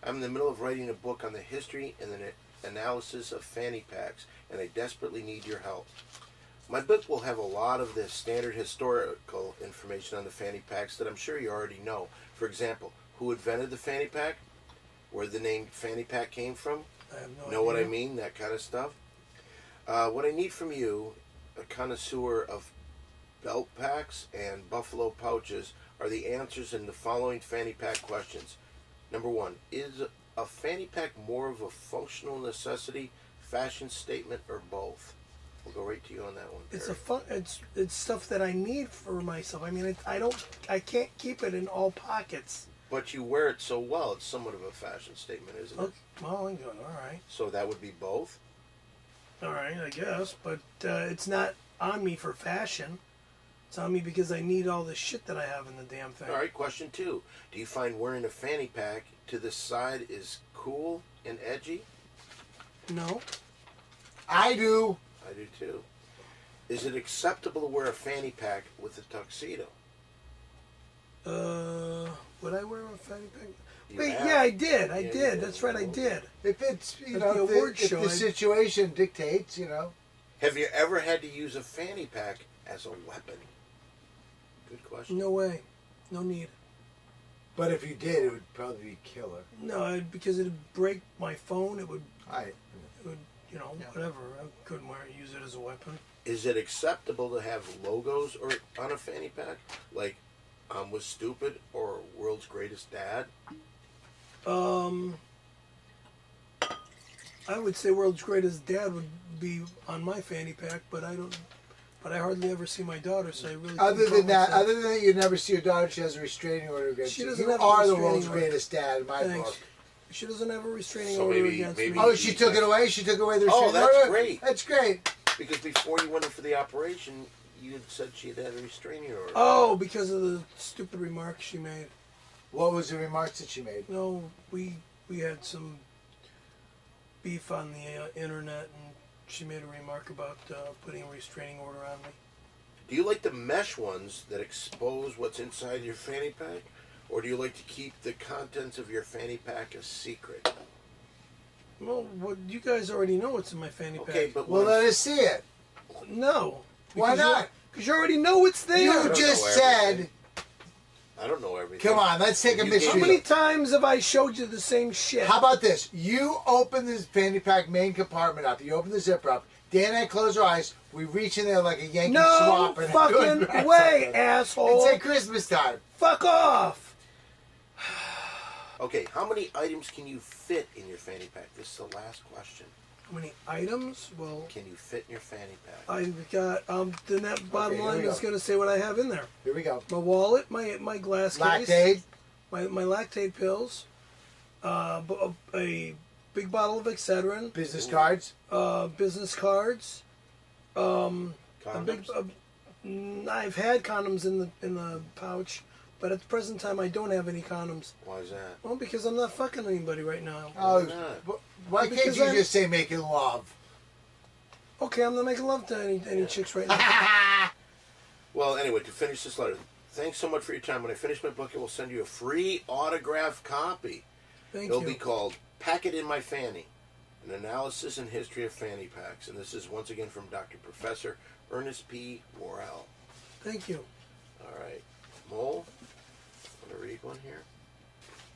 Speaker 4: I'm in the middle of writing a book on the history and the analysis of fanny packs, and I desperately need your help. My book will have a lot of the standard historical information on the fanny packs that I'm sure you already know. For example, who invented the fanny pack? Where the name fanny pack came from?
Speaker 5: I have no
Speaker 4: Know
Speaker 5: idea.
Speaker 4: what I mean? That kind of stuff. What I need from you, a connoisseur of belt packs and buffalo pouches, are the answers in the following fanny pack questions. Number 1, is a fanny pack more of a functional necessity, fashion statement, or both? We'll go right to you on that one.
Speaker 5: It's
Speaker 4: Perry.
Speaker 5: it's stuff that I need for myself. I mean, I can't keep it in all pockets.
Speaker 4: But you wear it so well, it's somewhat of a fashion statement, isn't it?
Speaker 5: Okay, well, I'm going, all right.
Speaker 4: So that would be both?
Speaker 5: All right, I guess, but it's not on me for fashion. It's on me because I need all the shit that I have in the damn thing.
Speaker 4: All right, question 2. Do you find wearing a fanny pack to the side is cool and edgy?
Speaker 5: No.
Speaker 3: I do.
Speaker 4: I do too. Is it acceptable to wear a fanny pack with a tuxedo?
Speaker 5: Would I wear a fanny pack?
Speaker 4: You
Speaker 5: Wait,
Speaker 4: have.
Speaker 5: yeah, I did. I
Speaker 4: Yeah, you
Speaker 5: did.
Speaker 4: did.
Speaker 5: That's right, I did.
Speaker 3: If it's, you
Speaker 5: At
Speaker 3: know,
Speaker 5: the
Speaker 3: if
Speaker 5: award
Speaker 3: if
Speaker 5: show,
Speaker 3: the
Speaker 5: I-
Speaker 3: situation dictates, you know.
Speaker 4: Have you ever had to use a fanny pack as a weapon? Good question.
Speaker 5: No way. No need.
Speaker 3: But if you did, it would probably be killer.
Speaker 5: No, because it'd break my phone. It would,
Speaker 3: I.
Speaker 5: you know, whatever. I couldn't use it as a weapon.
Speaker 4: Is it acceptable to have logos or on a fanny pack? Like, was stupid or world's greatest dad?
Speaker 5: I would say World's Greatest Dad would be on my fanny pack, but I don't. But I hardly ever see my daughter, so I really.
Speaker 3: Other
Speaker 5: couldn't
Speaker 3: than that,
Speaker 5: call myself-
Speaker 3: other than that, you never see your daughter. She has a restraining order against
Speaker 5: She
Speaker 3: you.
Speaker 5: doesn't
Speaker 3: You
Speaker 5: have a
Speaker 3: are the
Speaker 5: restraining
Speaker 3: world's
Speaker 5: order.
Speaker 3: greatest dad in my
Speaker 5: Thanks.
Speaker 3: book.
Speaker 5: She doesn't have a restraining
Speaker 4: So
Speaker 5: order
Speaker 4: maybe-
Speaker 5: against
Speaker 4: maybe-
Speaker 5: me.
Speaker 3: Oh, she took it away. She took away the
Speaker 4: Oh,
Speaker 3: restraining
Speaker 4: that's
Speaker 3: order.
Speaker 4: great.
Speaker 3: That's great.
Speaker 4: Because before you went in for the operation, you had said she had had a restraining order.
Speaker 5: Oh, because of the stupid remarks she made.
Speaker 3: What was the remarks that she made?
Speaker 5: No, we had some beef on the internet, and she made a remark about putting a restraining order on me.
Speaker 4: Do you like the mesh ones that expose what's inside your fanny pack? Or do you like to keep the contents of your fanny pack a secret?
Speaker 5: Well, what you guys already know what's in my fanny
Speaker 4: Okay,
Speaker 5: pack.
Speaker 4: but
Speaker 3: Well,
Speaker 4: what
Speaker 3: let us see it.
Speaker 5: No.
Speaker 3: Why not?
Speaker 5: Because you already know it's there.
Speaker 3: You
Speaker 4: don't
Speaker 3: just
Speaker 4: know
Speaker 3: said.
Speaker 4: everything. I don't know everything.
Speaker 3: Come on, let's take a
Speaker 4: You
Speaker 3: mystery.
Speaker 5: How many times have I showed you the same shit?
Speaker 3: How about this? You open this fanny pack main compartment up. You open the zipper up. Dan and I close our eyes. We reach in there like a Yankee
Speaker 5: No
Speaker 3: swap and
Speaker 5: fucking
Speaker 3: grab
Speaker 5: way,
Speaker 3: something.
Speaker 5: asshole.
Speaker 3: It's at Christmas time.
Speaker 5: Fuck off.
Speaker 4: Okay, how many items can you fit in your fanny pack? This is the last question.
Speaker 5: How many items? Well,
Speaker 4: Can you fit in your fanny pack?
Speaker 5: I've got, then that bottom
Speaker 3: here
Speaker 5: line
Speaker 3: we
Speaker 5: is
Speaker 3: go.
Speaker 5: going to say what I have in there.
Speaker 3: Here we go.
Speaker 5: My wallet, my glass case.
Speaker 3: Lactate.
Speaker 5: My lactate pills. A big bottle of Excedrin.
Speaker 3: Business cards.
Speaker 5: Business cards. A big,
Speaker 4: Condoms?
Speaker 5: I've had condoms in the pouch, but at the present time I don't have any condoms.
Speaker 4: Why is that?
Speaker 5: Well, because I'm not fucking anybody right now.
Speaker 3: Oh,
Speaker 4: not?
Speaker 3: why can't
Speaker 5: Because
Speaker 3: you
Speaker 5: I'm-
Speaker 3: just say making love?
Speaker 5: Okay, I'm not making love to any chicks right now.
Speaker 4: Well, anyway, to finish this letter, thanks so much for your time. When I finish my book, I will send you a free autographed copy.
Speaker 5: Thank
Speaker 4: It'll
Speaker 5: you.
Speaker 4: be called Pack It in My Fanny, an analysis and history of fanny packs. And this is once again from Dr. Professor Ernest P. Worrell.
Speaker 5: Thank you.
Speaker 4: All right. Mole, want to read one here?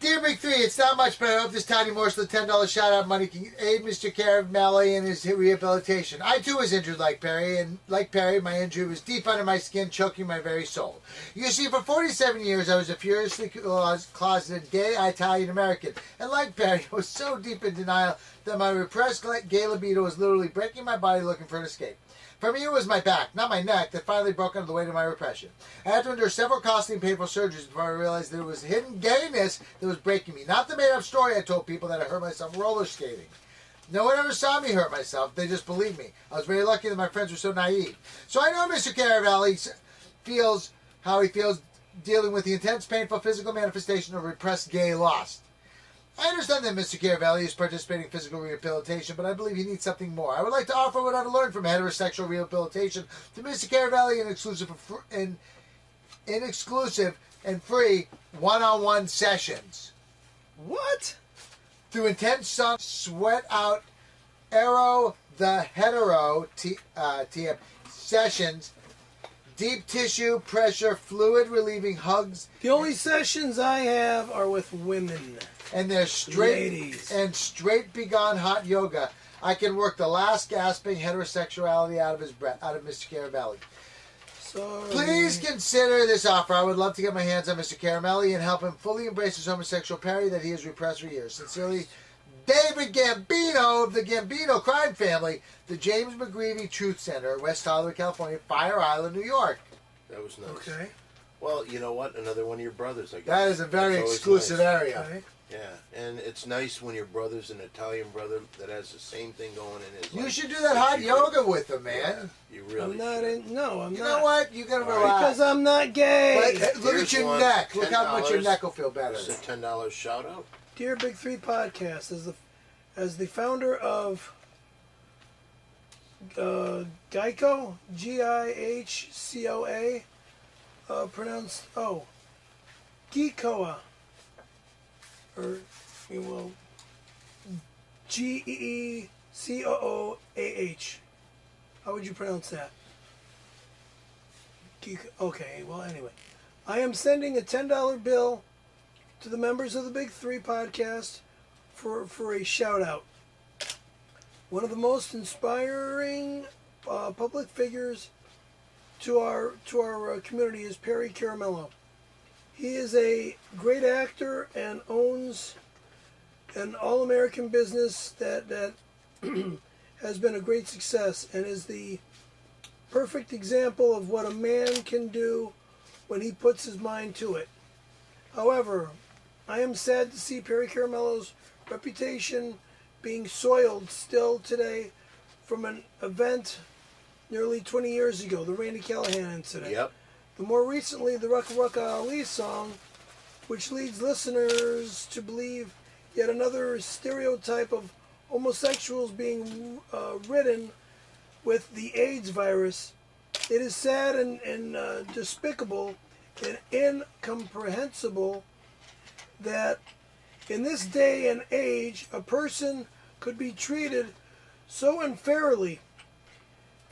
Speaker 3: Dear Big Three, it's not much, but I hope this tiny morsel of $10 shout-out money can aid Mr. Caravello in his rehabilitation. I, too, was injured like Perry, and like Perry, my injury was deep under my skin, choking my very soul. You see, for 47 years, I was a furiously closeted gay Italian-American, and like Perry, I was so deep in denial that my repressed gay libido was literally breaking my body looking for an escape. For me, it was my back, not my neck, that finally broke under the weight of my repression. I had to endure several costly and painful surgeries before I realized that it was hidden gayness that was breaking me, not the made-up story I told people that I hurt myself roller skating. No one ever saw me hurt myself. They just believed me. I was very lucky that my friends were so naive. So I know Mr. Caravello feels how he feels dealing with the intense, painful physical manifestation of repressed gay lust. I understand that Mr. Caravello is participating in physical rehabilitation, but I believe he needs something more. I would like to offer what I've learned from heterosexual rehabilitation to Mr. Caravello in exclusive inexclusive, and free one-on-one sessions.
Speaker 5: What?
Speaker 3: Through intense sun, sweat out, Arrow the Hetero TM sessions, deep tissue pressure, fluid relieving hugs,
Speaker 5: The only sessions I have are with women.
Speaker 3: and their
Speaker 5: Ladies.
Speaker 3: straight begone hot yoga. I can work the last gasping heterosexuality out of Mr. Caravello.
Speaker 5: Sorry.
Speaker 3: Please consider this offer. I would love to get my hands on Mr. Caramelli and help him fully embrace his homosexual Perry that he has repressed for years. Sincerely, David Gambino of the Gambino crime family, the James McGreevy Truth Center, West Hollywood, California, Fire Island, New York.
Speaker 4: That was nice.
Speaker 5: Okay.
Speaker 4: Well, you know what? Another one of your brothers, I guess.
Speaker 3: That is a very
Speaker 4: That's always
Speaker 3: exclusive
Speaker 4: nice.
Speaker 3: area.
Speaker 5: Okay.
Speaker 4: Yeah, and it's nice when your brother's an Italian brother that has the same thing going in his life.
Speaker 3: You should do that hot yoga with him, man.
Speaker 4: You really
Speaker 5: I'm not
Speaker 4: should.
Speaker 5: in. No, I'm
Speaker 3: You
Speaker 5: not.
Speaker 3: know what? You gotta
Speaker 4: All right.
Speaker 3: relax.
Speaker 5: Because I'm not gay.
Speaker 3: But, look
Speaker 4: Here's
Speaker 3: at your
Speaker 4: one,
Speaker 3: neck. Look how much your
Speaker 4: $10.
Speaker 3: neck will feel better.
Speaker 4: It's a $10 shout out.
Speaker 5: Dear Big Three Podcast, as the founder of Geico, Gihcoa, pronounced Geekoa, or you will Geecooah. How would you pronounce that? Okay, well, anyway. I am sending a $10 bill to the members of the Big Three Podcast for a shout out. One of the most inspiring public figures to our community is Perry Caravello. He is a great actor and owns an all-American business that has been a great success and is the perfect example of what a man can do when he puts his mind to it. However, I am sad to see Perry Caravello's reputation being soiled still today from an event nearly 20 years ago, the Randy Callahan incident.
Speaker 4: Yep.
Speaker 5: The more recently, the Rucka Rucka Ali song, which leads listeners to believe yet another stereotype of homosexuals being ridden with the AIDS virus. It is sad and despicable and incomprehensible that in this day and age, a person could be treated so unfairly.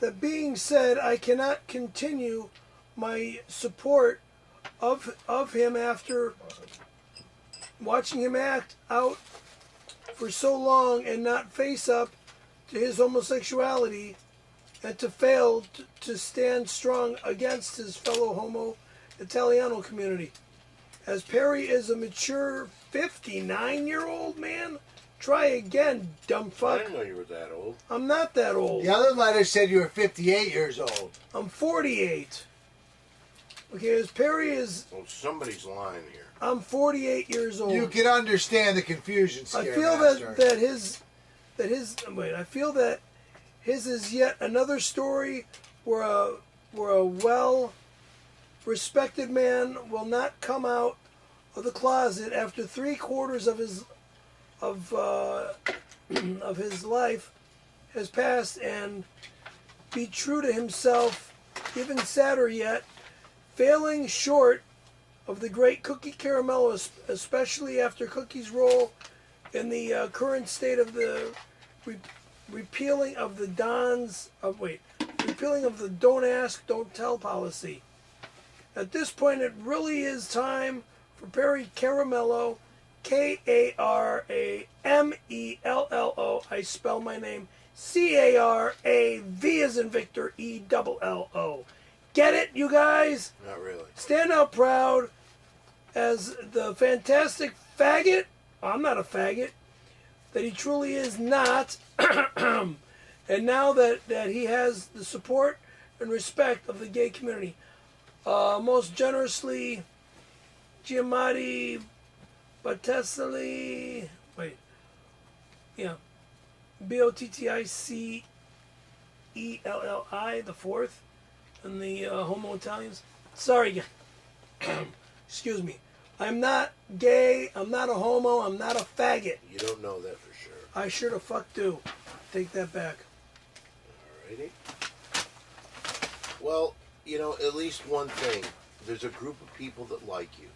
Speaker 5: That being said, I cannot continue my support of him after watching him act out for so long and not face up to his homosexuality and to fail to stand strong against his fellow homo Italiano community. As Perry is a mature 59-year-old man, try again, dumb
Speaker 4: I
Speaker 5: fuck.
Speaker 4: didn't know you were that old.
Speaker 5: I'm not that old.
Speaker 3: The other letter said you were 58 years old.
Speaker 5: I'm 48. Okay, as Perry is,
Speaker 4: Well, somebody's lying here.
Speaker 5: I'm 48 years old.
Speaker 3: You can understand the confusion,
Speaker 5: I
Speaker 3: Scare
Speaker 5: feel
Speaker 3: Master.
Speaker 5: that his I feel that his is yet another story where a well respected man will not come out of the closet after 3/4 of his life has passed and be true to himself. Even sadder yet, failing short of the great Cookie Caramello, especially after Cookie's role in the current state of the repealing of the don't ask, don't tell policy. At this point, it really is time for Perry Caravello, K-A-R-A-M-E-L-L-O. I spell my name C-A-R-A-V as in Victor, E-double-L-O. Get it, you guys?
Speaker 4: Not really.
Speaker 5: Stand out proud as the fantastic faggot. I'm not a faggot. That he truly is not. And now that he has the support and respect of the gay community. Most generously, Giamatti Botticelli. Botticelli, the fourth, and the Homo Italians. Sorry, excuse me. I'm not gay. I'm not a homo. I'm not a faggot.
Speaker 4: You don't know that for sure.
Speaker 5: I sure the fuck do. Take that back.
Speaker 4: Alrighty. Well, at least one thing. there's a group of people that like you.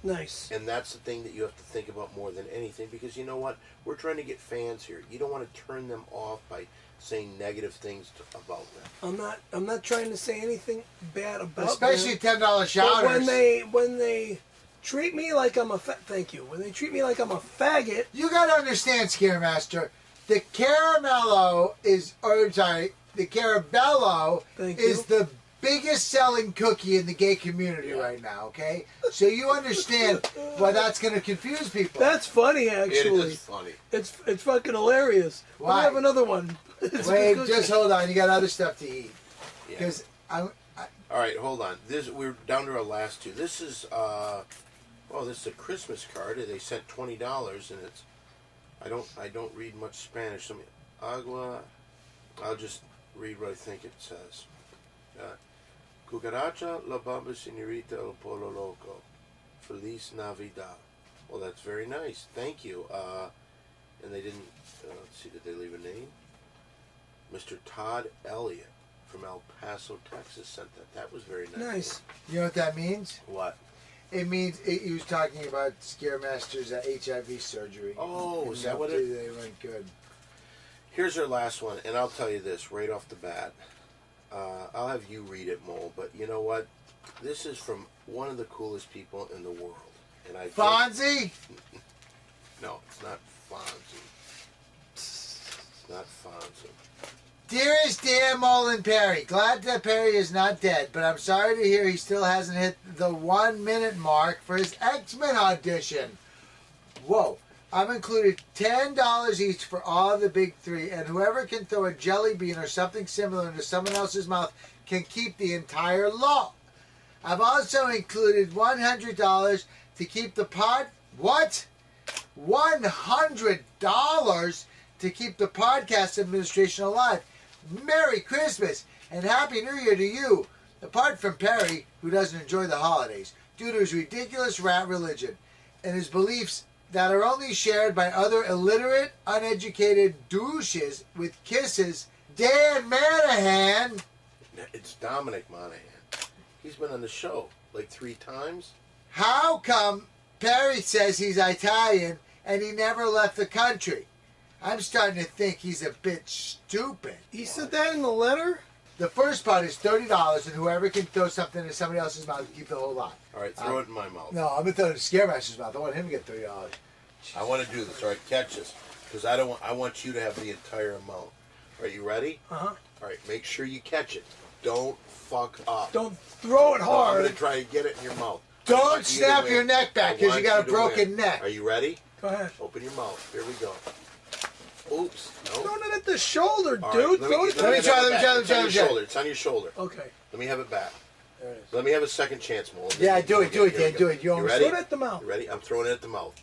Speaker 5: Nice.
Speaker 4: And that's the thing that you have to think about more than anything, because you know what? We're trying to get fans here. You don't want to turn them off by saying negative things about them.
Speaker 5: I'm not trying to say anything bad about
Speaker 3: Especially
Speaker 5: them.
Speaker 3: $10 shouters.
Speaker 5: But when they treat me like I'm a thank you. When they treat me like I'm a faggot.
Speaker 3: You gotta understand, Scaremaster. The Caramello the Caravello
Speaker 5: Thank
Speaker 3: is
Speaker 5: you.
Speaker 3: the biggest selling cookie in the gay community right now, okay? So you understand why that's going to confuse people.
Speaker 5: That's funny, actually.
Speaker 4: It is funny.
Speaker 5: It's fucking hilarious.
Speaker 3: Why?
Speaker 5: We have another one. It's a
Speaker 3: Wait,
Speaker 5: good
Speaker 3: just
Speaker 5: cookie.
Speaker 3: hold on. You got other stuff to eat.
Speaker 4: Yeah.
Speaker 3: Because
Speaker 4: All right, hold on. We're down to our last two. This is this is a Christmas card. They sent $20, and it's I don't read much Spanish. So agua. I'll just read what I think it says. Cucaracha, la bamba señorita, el polo loco. Feliz Navidad. Well, that's very nice. Thank you. And they didn't, let's see, did they leave a name? Mr. Todd Elliott from El Paso, Texas sent that. That was very nice.
Speaker 5: Nice.
Speaker 3: you know what that means?
Speaker 4: What?
Speaker 3: It means he was talking about Scaremaster's HIV surgery.
Speaker 4: Oh,
Speaker 3: And
Speaker 4: is that what it...
Speaker 3: They went good.
Speaker 4: Here's our last one, and I'll tell you this right off the bat. I'll have you read it, Mole, but you know what? This is from one of the coolest people in the world. And I
Speaker 3: Fonzie?
Speaker 4: No, it's not Fonzie. It's not Fonzie.
Speaker 3: Dearest dear Molin Perry, glad that Perry is not dead, but I'm sorry to hear he still hasn't hit the 1 minute mark for his X-Men audition. Whoa. I've included $10 each for all of the big three, and whoever can throw a jelly bean or something similar into someone else's mouth can keep the entire lot. I've also included $100 to keep the What? $100 to keep the podcast administration alive. Merry Christmas and Happy New Year to you, apart from Perry, who doesn't enjoy the holidays due to his ridiculous rat religion and his beliefs that are only shared by other illiterate, uneducated douches with kisses. Dan Manahan.
Speaker 4: It's Dominic Monaghan. He's been on the show like 3 times.
Speaker 3: How come Perry says he's Italian and he never left the country? I'm starting to think he's a bit stupid.
Speaker 5: He said that in the letter?
Speaker 3: The first part is $30, and whoever can throw something in somebody else's mouth can keep the whole lot.
Speaker 4: All right, throw it in my mouth.
Speaker 3: No, I'm gonna throw it in Scaremaster's mouth. I want him to get $30.
Speaker 4: I want to do this. All right, catch this, because I want you to have the entire amount. Are you ready?
Speaker 5: Uh-huh.
Speaker 4: All right, make sure you catch it. Don't fuck up.
Speaker 5: Don't throw it
Speaker 4: No, I'm
Speaker 5: hard.
Speaker 4: gonna try to get it in your mouth. I
Speaker 3: Don't
Speaker 4: want you to
Speaker 3: snap
Speaker 4: win.
Speaker 3: your neck back
Speaker 4: I
Speaker 3: because you
Speaker 4: want
Speaker 3: got a
Speaker 4: to
Speaker 3: broken
Speaker 4: win.
Speaker 3: neck.
Speaker 4: Are you ready?
Speaker 5: Go ahead.
Speaker 4: Open your mouth. Here we go. Oops. No.
Speaker 5: Throw it at the shoulder,
Speaker 4: All
Speaker 5: dude.
Speaker 4: right,
Speaker 5: Throw it
Speaker 3: let me
Speaker 4: have
Speaker 3: try,
Speaker 4: it
Speaker 3: let me
Speaker 4: back.
Speaker 3: try, let me
Speaker 4: It's
Speaker 3: try,
Speaker 4: on
Speaker 3: let me
Speaker 4: your
Speaker 3: try.
Speaker 4: shoulder. It's on your shoulder.
Speaker 5: Okay.
Speaker 4: Let me have it back.
Speaker 5: There it is.
Speaker 4: Let me have a second chance, Mole.
Speaker 3: Yeah, do it,
Speaker 4: Here we
Speaker 3: Dan,
Speaker 4: go.
Speaker 3: do it. You
Speaker 4: You
Speaker 3: almost
Speaker 4: ready?
Speaker 5: Throw it at the mouth.
Speaker 4: You ready? I'm throwing it at the mouth.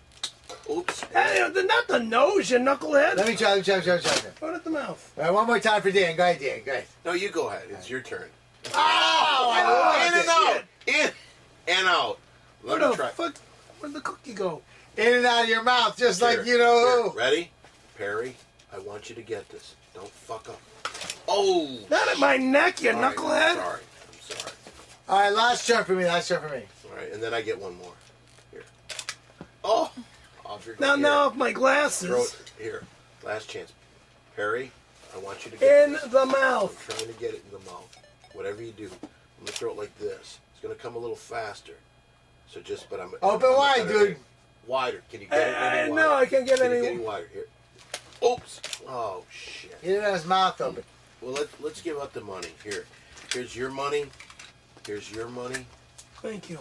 Speaker 4: Oops.
Speaker 5: Hey, not the nose, you knucklehead.
Speaker 3: Let me try, let me try, let me try, let me try.
Speaker 5: Throw it at the mouth.
Speaker 3: All right, one more time for Dan. Go ahead, Dan. Go ahead.
Speaker 4: No, you go ahead. It's your turn.
Speaker 3: Oh, I
Speaker 4: In
Speaker 3: lost
Speaker 4: and
Speaker 3: it.
Speaker 4: out. In and out.
Speaker 5: Where
Speaker 4: Let me
Speaker 5: the
Speaker 4: try.
Speaker 5: fuck? Where'd the cookie go?
Speaker 3: In and out of your mouth, just
Speaker 4: Here.
Speaker 3: like you know
Speaker 4: Here.
Speaker 3: who.
Speaker 4: Ready? Perry, I want you to get this. Don't fuck up. Oh.
Speaker 5: Not at my neck, you
Speaker 4: All right,
Speaker 5: knucklehead.
Speaker 4: I'm sorry. I'm sorry.
Speaker 3: All right, last turn for me. Last turn for me.
Speaker 4: All right, and then I get one more. Here. Oh. Off your
Speaker 5: Now,
Speaker 4: here.
Speaker 5: off my
Speaker 4: Throw
Speaker 5: glasses.
Speaker 4: it here. Last chance. Perry, I want you to get
Speaker 5: In
Speaker 4: this.
Speaker 5: the
Speaker 4: I'm
Speaker 5: mouth.
Speaker 4: trying to get it in the mouth. Whatever you do, I'm gonna throw it like this. It's gonna come a little faster. So just, but I'm
Speaker 3: Open wide, dude.
Speaker 4: Wider. Can you get it any wider?
Speaker 5: No, I can't get
Speaker 4: Can you
Speaker 5: any.
Speaker 4: get any wider? Here. Oops. Oh shit.
Speaker 3: He didn't have his mouth open.
Speaker 4: Well, let's give out the money. Here's your money. Here's your money.
Speaker 5: Thank you.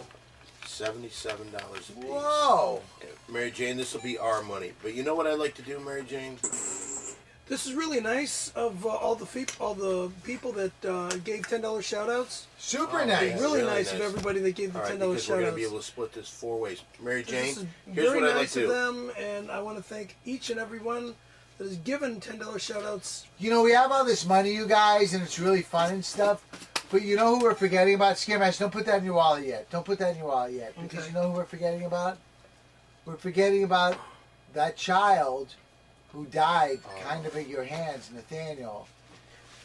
Speaker 4: $77 a piece.
Speaker 3: Whoa.
Speaker 4: Mary Jane, this will be our money. But you know what I like to do, Mary Jane?
Speaker 5: This is really nice of all the people that gave $10 shout-outs.
Speaker 3: Super
Speaker 4: Oh,
Speaker 3: nice.
Speaker 4: yeah.
Speaker 5: Really
Speaker 4: really
Speaker 5: nice of
Speaker 4: nice.
Speaker 5: everybody that gave the
Speaker 4: All right,
Speaker 5: $10
Speaker 4: because we're going to
Speaker 5: shout-outs.
Speaker 4: be able to split this 4 ways. Mary Jane,
Speaker 5: This is
Speaker 4: here's
Speaker 5: very
Speaker 4: what I like
Speaker 5: nice
Speaker 4: to
Speaker 5: of
Speaker 4: do.
Speaker 5: them, and I want to thank each and every one that has given $10 shout-outs.
Speaker 3: You know, we have all this money, you guys, and it's really fun and stuff. But you know who we're forgetting about? Scaremaster, don't put that in your wallet yet. Don't put that in your wallet yet. Because
Speaker 5: Okay.
Speaker 3: you know who we're forgetting about? We're forgetting about that child who died kind of at your hands, Nathaniel.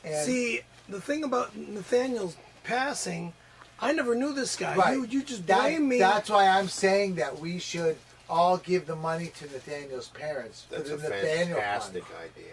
Speaker 3: And
Speaker 5: See, the thing about Nathaniel's passing I never knew this guy.
Speaker 3: Right.
Speaker 5: You just blame me.
Speaker 3: That's why I'm saying that we should all give the money to Nathaniel's parents
Speaker 4: That's
Speaker 3: for
Speaker 4: a
Speaker 3: the Nathaniel
Speaker 4: fantastic
Speaker 3: fund.
Speaker 4: idea.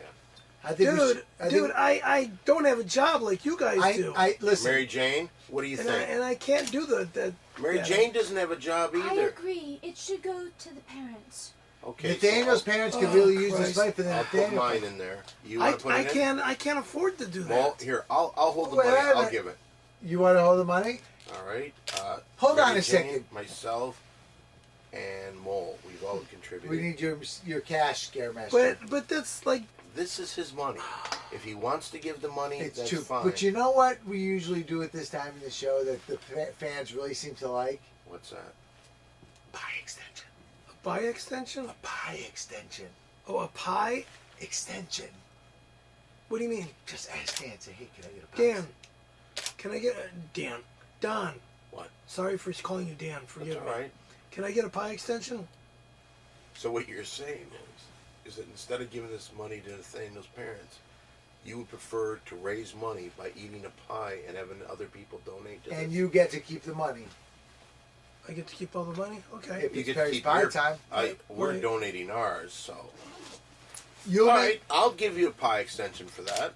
Speaker 3: I think
Speaker 5: I don't have a job like you guys do.
Speaker 3: I listen.
Speaker 4: Mary Jane, what do you think?
Speaker 5: And I can't do the
Speaker 4: Mary Jane doesn't have a job
Speaker 6: I
Speaker 4: either.
Speaker 6: agree. It should go to the parents.
Speaker 4: Okay,
Speaker 3: Nathaniel's
Speaker 4: so
Speaker 3: parents could really use
Speaker 5: Christ.
Speaker 3: this money for the
Speaker 4: I'll put
Speaker 3: Nathaniel
Speaker 4: mine
Speaker 3: fund.
Speaker 4: in there. You want to put it in?
Speaker 5: I can't afford to do that.
Speaker 4: Well, here, I'll hold the
Speaker 3: Wait,
Speaker 4: money.
Speaker 3: wait a
Speaker 4: I'll
Speaker 3: minute.
Speaker 4: give it.
Speaker 3: You want to hold the money?
Speaker 4: All right.
Speaker 3: Hold
Speaker 4: Mary
Speaker 3: on a
Speaker 4: Jane,
Speaker 3: second.
Speaker 4: Myself, and Mole. We've all contributed.
Speaker 3: We need your cash, Scaremaster.
Speaker 5: But that's like
Speaker 4: This is his money. If he wants to give the money,
Speaker 3: It's
Speaker 4: that's
Speaker 3: true.
Speaker 4: fine.
Speaker 3: But you know what we usually do at this time in the show that the fans really seem to like?
Speaker 4: What's that?
Speaker 3: Pie extension.
Speaker 5: a pie extension.
Speaker 3: A pie extension.
Speaker 5: Oh, a pie?
Speaker 3: Extension.
Speaker 5: What do you mean?
Speaker 3: Just ask Dan. Say, hey, can I get a pie?
Speaker 5: Dan, can I get Dan? Don.
Speaker 4: What?
Speaker 5: Sorry for calling you Dan. Forgive
Speaker 4: That's
Speaker 5: me.
Speaker 4: all right.
Speaker 5: Can I get a pie extension?
Speaker 4: So what you're saying is that instead of giving this money to Nathaniel's parents, you would prefer to raise money by eating a pie and having other people donate to
Speaker 3: And
Speaker 4: this?
Speaker 3: you get to keep the money.
Speaker 5: I get to keep all the money? Okay.
Speaker 3: If
Speaker 4: You
Speaker 3: it's
Speaker 4: get to
Speaker 3: Perry's
Speaker 4: keep
Speaker 3: pie
Speaker 4: your-
Speaker 3: time.
Speaker 4: We're
Speaker 5: Right.
Speaker 4: donating ours, so.
Speaker 3: You'll
Speaker 4: All
Speaker 3: make,
Speaker 4: right, I'll give you a pie extension for that.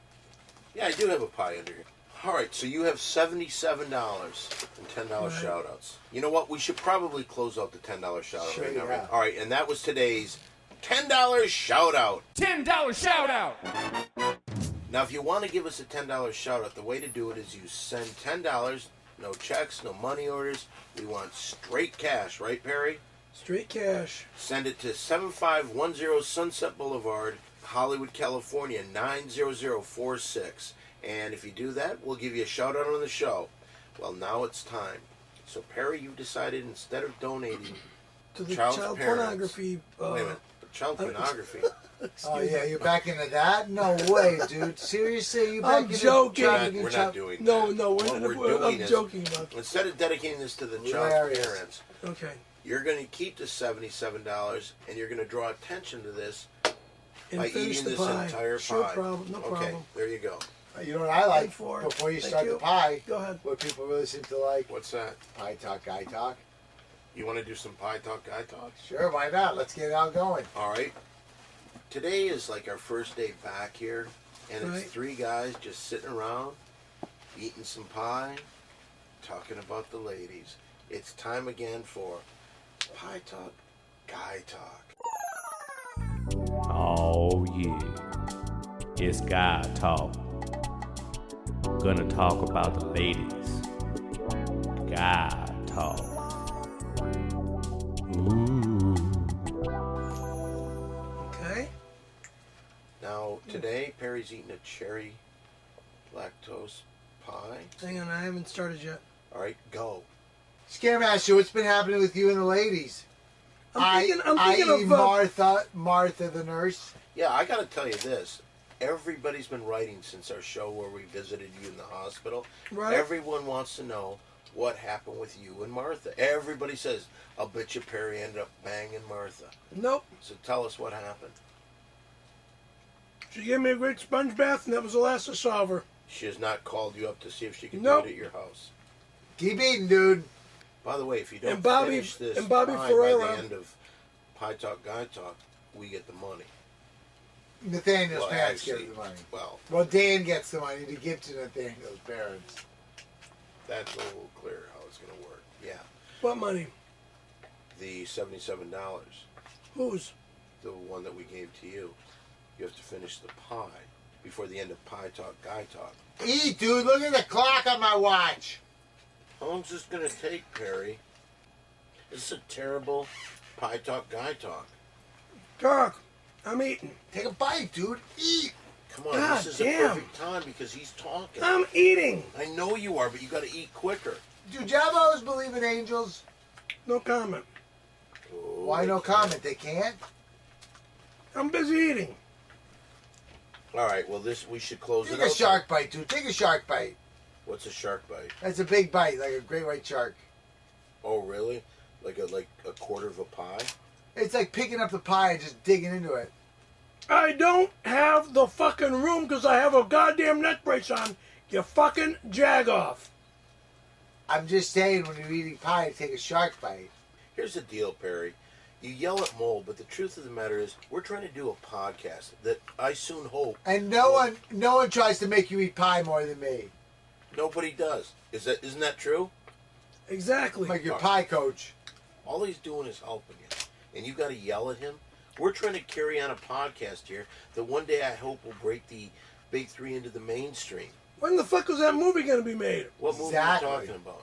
Speaker 4: Yeah, I do have a pie under here. All right, so you have $77 and $10
Speaker 5: Right.
Speaker 4: shout-outs. You know what? We should probably close out the $10 shout-out
Speaker 3: Sure,
Speaker 4: right now.
Speaker 3: yeah.
Speaker 4: Right? All right, and that was today's $10 shout-out.
Speaker 2: $10 shout out.
Speaker 4: Now, if you want to give us a $10 shout-out, the way to do it is you send $10, no checks, no money orders. We want straight cash, right, Perry?
Speaker 5: Straight cash.
Speaker 4: Send it to 7510 Sunset Boulevard, Hollywood, California, 90046. And if you do that, we'll give you a shout out on the show. Well, now it's time. So, Perry, you've decided instead of donating
Speaker 5: To the
Speaker 4: Child's
Speaker 5: child
Speaker 4: parents.
Speaker 5: pornography.
Speaker 4: wait a minute, child pornography.
Speaker 3: oh, yeah, you're back into that? No way, dude. Seriously? You back
Speaker 5: I'm
Speaker 3: into
Speaker 5: joking.
Speaker 3: trafficking
Speaker 4: We're
Speaker 3: child-
Speaker 4: not doing
Speaker 5: No,
Speaker 4: that.
Speaker 5: no,
Speaker 4: What we're doing
Speaker 5: I'm
Speaker 4: is,
Speaker 5: joking about that.
Speaker 4: instead of dedicating this to the child's
Speaker 3: Hilarious.
Speaker 4: parents,
Speaker 5: Okay.
Speaker 4: you're going to keep the $77 and you're going to draw attention to this
Speaker 5: And
Speaker 4: by
Speaker 5: finish
Speaker 4: eating
Speaker 5: the
Speaker 4: this
Speaker 5: pie.
Speaker 4: entire
Speaker 5: Sure
Speaker 4: pie.
Speaker 5: problem. No
Speaker 4: okay,
Speaker 5: problem.
Speaker 4: there you go.
Speaker 3: You know what I like?
Speaker 5: Thank for it.
Speaker 3: Before you
Speaker 5: Thank
Speaker 3: start
Speaker 5: you.
Speaker 3: the pie,
Speaker 5: Go ahead.
Speaker 3: what people really seem to like,
Speaker 4: What's that?
Speaker 3: pie talk, guy talk.
Speaker 4: You want to do some pie talk, guy talk?
Speaker 3: Sure, why not? Let's get it all going.
Speaker 4: All right. Today is like our first day back here, and
Speaker 5: Right.
Speaker 4: it's three guys just sitting around, eating some pie, talking about the ladies. It's time again for Pie Talk, Guy Talk.
Speaker 7: Oh yeah, it's guy talk. Gonna talk about the ladies. Guy talk. Ooh.
Speaker 5: Okay.
Speaker 4: Now, today, Perry's eating a cherry lactose pie.
Speaker 5: Hang on, I haven't started yet.
Speaker 4: All right, go.
Speaker 3: Scaremaster, what's been happening with you and the ladies?
Speaker 5: I'm thinking
Speaker 3: I.e.
Speaker 5: of
Speaker 3: Martha the nurse.
Speaker 4: Yeah, I got to tell you this. Everybody's been writing since our show where we visited you in the hospital.
Speaker 5: Right.
Speaker 4: Everyone wants to know what happened with you and Martha. Everybody says, I'll bet you Perry ended up banging Martha.
Speaker 5: Nope.
Speaker 4: So tell us what happened.
Speaker 5: She gave me a great sponge bath, and that was the last I saw of her.
Speaker 4: She has not called you up to see if she can
Speaker 5: Nope.
Speaker 4: do it at your house.
Speaker 3: Keep eating, dude.
Speaker 4: By the way, if you don't
Speaker 5: And Bobby-
Speaker 4: finish this
Speaker 5: and Bobby
Speaker 4: pie by
Speaker 5: Ferreira.
Speaker 4: the end of Pie Talk, Guy Talk, we get the money.
Speaker 3: Nathaniel's
Speaker 4: Well,
Speaker 3: parents
Speaker 4: actually,
Speaker 3: get the money.
Speaker 4: well,
Speaker 3: Dan gets the money to give to Nathaniel's parents.
Speaker 4: that's a little clearer how it's going to work. Yeah.
Speaker 5: What money?
Speaker 4: The $77,
Speaker 5: Whose?
Speaker 4: the one that we gave to you, you have to finish the pie before the end of Pie Talk, Guy Talk.
Speaker 3: Eat, dude. Look at the clock on my watch.
Speaker 4: How long's this going to take, Perry? This is a terrible Pie Talk, Guy Talk.
Speaker 5: Talk. I'm eating.
Speaker 3: Take a bite, dude. Eat.
Speaker 4: Come on,
Speaker 5: God
Speaker 4: this is
Speaker 5: damn.
Speaker 4: the perfect time because he's talking.
Speaker 5: I'm eating.
Speaker 4: I know you are, but you got to eat quicker.
Speaker 3: Do Javos believe in angels?
Speaker 5: No comment.
Speaker 4: Oh,
Speaker 3: Why no
Speaker 4: they can't.
Speaker 3: comment? They can't?
Speaker 5: I'm busy eating.
Speaker 4: All right, well, we should close
Speaker 3: Take
Speaker 4: it
Speaker 3: a
Speaker 4: out.
Speaker 3: shark bite, dude. Take a shark bite.
Speaker 4: What's a shark bite?
Speaker 3: That's a big bite, like a great white shark.
Speaker 4: Oh, really? Like a quarter of a pie?
Speaker 3: It's like picking up the pie and just digging into it.
Speaker 5: I don't have the fucking room because I have a goddamn neck brace on. You fucking jag off.
Speaker 3: I'm just saying when you're eating pie, take a shark bite.
Speaker 4: Here's the deal, Perry. You yell at Mole, but the truth of the matter is, we're trying to do a podcast that I soon hope.
Speaker 3: And no one tries to make you eat pie more than me.
Speaker 4: Nobody does. Isn't that true?
Speaker 5: Exactly.
Speaker 3: Like your pie coach.
Speaker 4: All he's doing is helping you, and you got to yell at him. We're trying to carry on a podcast here that one day I hope will break the big three into the mainstream.
Speaker 5: When the fuck was that movie going to be made?
Speaker 4: What movie
Speaker 3: Exactly.
Speaker 4: are you talking about?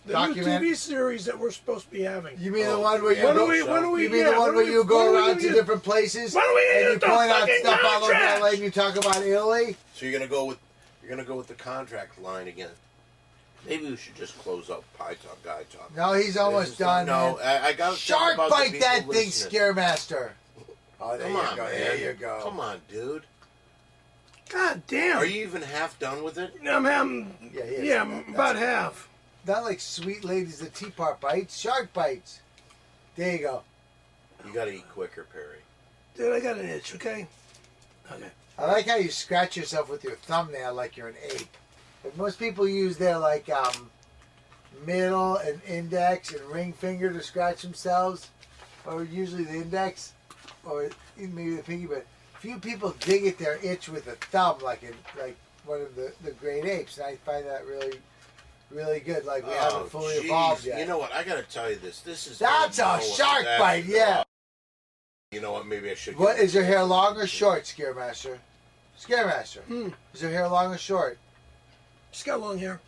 Speaker 5: The new TV series that we're supposed to be having.
Speaker 3: You mean the one where you
Speaker 5: When
Speaker 3: go?
Speaker 5: do we
Speaker 3: You mean the one where you go around to different places
Speaker 5: When do we
Speaker 3: and you
Speaker 5: get the
Speaker 3: point out
Speaker 5: fucking
Speaker 3: stuff all over
Speaker 5: contract?
Speaker 3: LA and you talk about Italy?
Speaker 4: So you're gonna go with the contract line again. Maybe we should just close up Pie Talk, Guy Talk.
Speaker 3: No, he's almost done.
Speaker 4: No,
Speaker 3: man.
Speaker 4: I got
Speaker 3: Shark
Speaker 4: about
Speaker 3: bite
Speaker 4: the
Speaker 3: that
Speaker 4: people
Speaker 3: thing,
Speaker 4: listening.
Speaker 3: Scaremaster. Oh, there
Speaker 4: Come
Speaker 3: you
Speaker 4: on,
Speaker 3: go.
Speaker 4: man.
Speaker 3: There you go.
Speaker 4: Come on, dude.
Speaker 5: God damn.
Speaker 4: Are you even half done with it?
Speaker 5: I'm
Speaker 3: Yeah, he is.
Speaker 5: I'm about half.
Speaker 3: Not like sweet ladies, the teapot bites, shark bites. There you go.
Speaker 4: You gotta eat quicker, Perry.
Speaker 5: Dude, I got an itch, okay? Okay.
Speaker 3: I like how you scratch yourself with your thumbnail like you're an ape. But most people use their like middle and index and ring finger to scratch themselves, or usually the index, or maybe the pinky. But few people dig at their itch with a thumb, like one of the great apes, and I find that really, really good. Like we haven't fully evolved yet.
Speaker 4: You know what? I gotta tell you this.
Speaker 3: That's a shark bite, yeah.
Speaker 4: You know what? Maybe I should.
Speaker 3: What is your hair long or short, Scaremaster? Scaremaster, is your hair long or short?
Speaker 5: She's got long hair.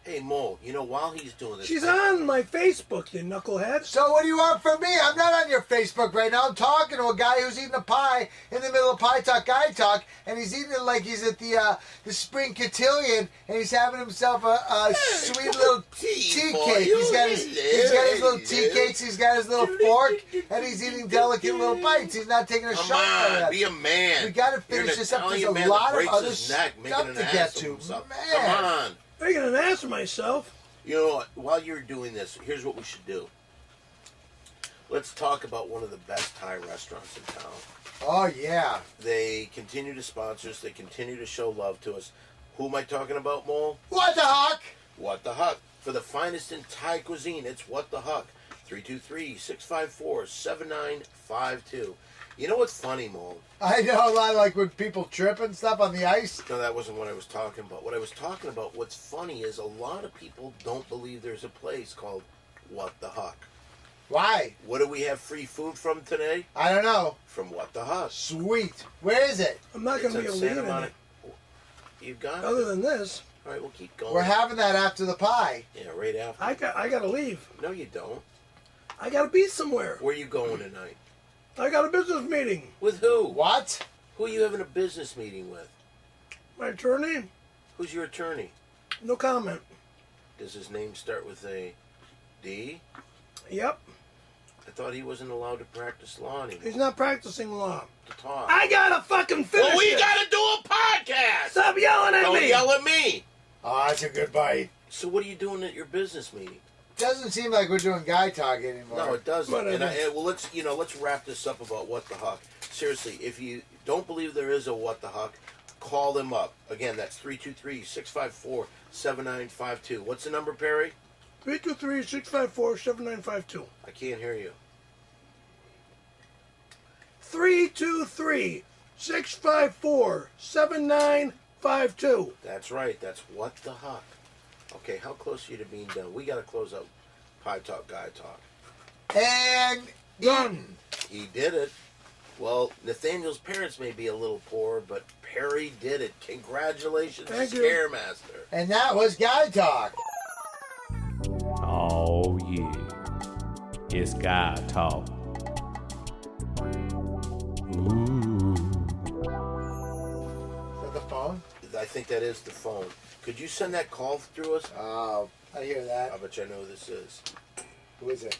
Speaker 4: Hey, Mole. You know, while he's doing this,
Speaker 5: She's on my Facebook, you knucklehead.
Speaker 3: So what do you want from me? I'm not on your Facebook right now. I'm talking to a guy who's eating a pie in the middle of Pie Talk, Guy Talk, and he's eating it like he's at the spring cotillion, and he's having himself a sweet little tea cake. He's got his little tea cakes. He's got his little fork, and he's eating delicate little bites. He's not taking a shot.
Speaker 4: Come on, be a man.
Speaker 3: We got to
Speaker 4: You're an
Speaker 3: finish this up. There's a
Speaker 4: Italian man
Speaker 3: lot
Speaker 4: that
Speaker 3: of
Speaker 4: breaks
Speaker 3: other
Speaker 4: his neck, making
Speaker 3: stuff
Speaker 4: an
Speaker 3: to
Speaker 4: ass
Speaker 3: get
Speaker 4: of
Speaker 3: to.
Speaker 4: himself.
Speaker 3: Man.
Speaker 4: Come on.
Speaker 5: I'm going to answer myself.
Speaker 4: You know what? While you're doing this, here's what we should do. Let's talk about one of the best Thai restaurants in town.
Speaker 3: Oh, yeah.
Speaker 4: They continue to sponsor us. They continue to show love to us. Who am I talking about, Mole?
Speaker 3: What the heck?
Speaker 4: What the Huck. For the finest in Thai cuisine, it's What the Huck. 323-654-7952. You know what's funny, Mole?
Speaker 3: I know a lot of like when people trip and stuff on the ice.
Speaker 4: No, that wasn't what I was talking about. What I was talking about, what's funny is a lot of people don't believe there's a place called What the Huck.
Speaker 3: Why?
Speaker 4: What do we have free food from today?
Speaker 3: I don't know.
Speaker 4: From What the Huck.
Speaker 3: Sweet. Where is it?
Speaker 5: I'm not going to be able to eat it.
Speaker 4: You've got
Speaker 5: Other
Speaker 4: it.
Speaker 5: than this,
Speaker 4: All right, we'll keep going.
Speaker 3: We're having that after the pie.
Speaker 4: Yeah, right after.
Speaker 5: I got to leave.
Speaker 4: No, you don't.
Speaker 5: I got to be somewhere.
Speaker 4: Where you going tonight?
Speaker 5: I got a business meeting.
Speaker 4: With who?
Speaker 3: What?
Speaker 4: Who are you having a business meeting with?
Speaker 5: My attorney?
Speaker 4: Who's your attorney?
Speaker 5: No comment.
Speaker 4: Does his name start with a D?
Speaker 5: Yep.
Speaker 4: I thought he wasn't allowed to practice law anymore.
Speaker 5: He's not practicing law.
Speaker 4: To talk.
Speaker 5: I got to fucking finish
Speaker 4: Well, we
Speaker 5: it.
Speaker 4: got to do a podcast.
Speaker 5: Stop yelling at
Speaker 4: Don't
Speaker 5: me.
Speaker 4: yell at me.
Speaker 3: Oh, that's a good bite.
Speaker 4: So what are you doing at your business meeting?
Speaker 3: Doesn't seem like we're doing guy talk anymore.
Speaker 4: No, it doesn't.
Speaker 5: Whatever.
Speaker 4: Well, let's wrap this up about What the Huck. Seriously, if you don't believe there is a What the Huck, call them up. Again, that's 323-654-7952. What's the number, Perry?
Speaker 5: 323-654-7952.
Speaker 4: I can't hear you.
Speaker 5: 323-654-7952.
Speaker 4: That's right. That's What the Huck. Okay, how close are you to being done? We got to close up Pie Talk, Guy Talk.
Speaker 3: And
Speaker 5: Done.
Speaker 4: He did it. Well, Nathaniel's parents may be a little poor, but Perry did it. Congratulations,
Speaker 5: Thank you.
Speaker 4: Scaremaster.
Speaker 3: And that was guy talk.
Speaker 7: Oh yeah, it's God talk. Ooh.
Speaker 3: Is that the phone?
Speaker 4: I think that is the phone. Could you send that call through us?
Speaker 3: Oh, I hear that.
Speaker 4: I bet you I know who this is.
Speaker 3: Who is it?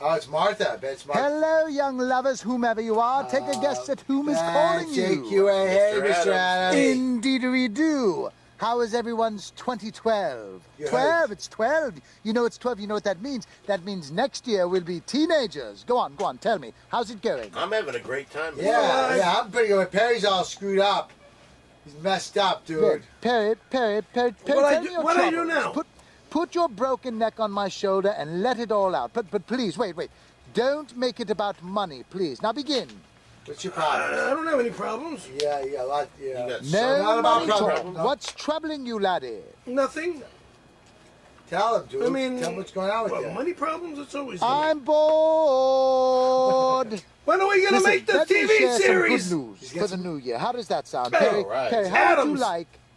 Speaker 3: Oh, it's Martha. I bet it's Martha.
Speaker 8: Hello, young lovers, whomever you are. Take a guess at whom is calling you.
Speaker 3: JQA. Hey,
Speaker 4: Mr.
Speaker 3: Mr. Adams.
Speaker 8: Indeed-a-do. How is everyone's 2012?
Speaker 3: Good.
Speaker 8: 12? It's 12. You know it's 12. You know what that means? That means next year we'll be teenagers. Go on, tell me. How's it going?
Speaker 4: I'm having a great time.
Speaker 3: Yeah, I'm pretty good. Perry's all screwed up. He's messed up, dude.
Speaker 8: Good. Perry, tell me your
Speaker 5: What I do
Speaker 8: troubles.
Speaker 5: now?
Speaker 8: Put your broken neck on my shoulder and let it all out. But please, wait. Don't make it about money, please. Now begin.
Speaker 3: What's your problem?
Speaker 5: I don't have any problems.
Speaker 3: Yeah, a lot. Yeah.
Speaker 4: You got
Speaker 8: No
Speaker 3: not about
Speaker 8: money talk.
Speaker 3: problems, no.
Speaker 8: What's troubling you, laddie?
Speaker 5: Nothing.
Speaker 3: Tell him, dude.
Speaker 5: I mean,
Speaker 3: tell him what's going on with you.
Speaker 5: money problems. It's always.
Speaker 8: I'm bored.
Speaker 5: When are we gonna
Speaker 8: Listen,
Speaker 5: make the
Speaker 8: let me
Speaker 5: TV
Speaker 8: share
Speaker 5: series?
Speaker 8: some good news for the new year. How does that sound,
Speaker 5: Hey,
Speaker 8: Perry?
Speaker 4: right.
Speaker 8: Perry,
Speaker 5: Adams.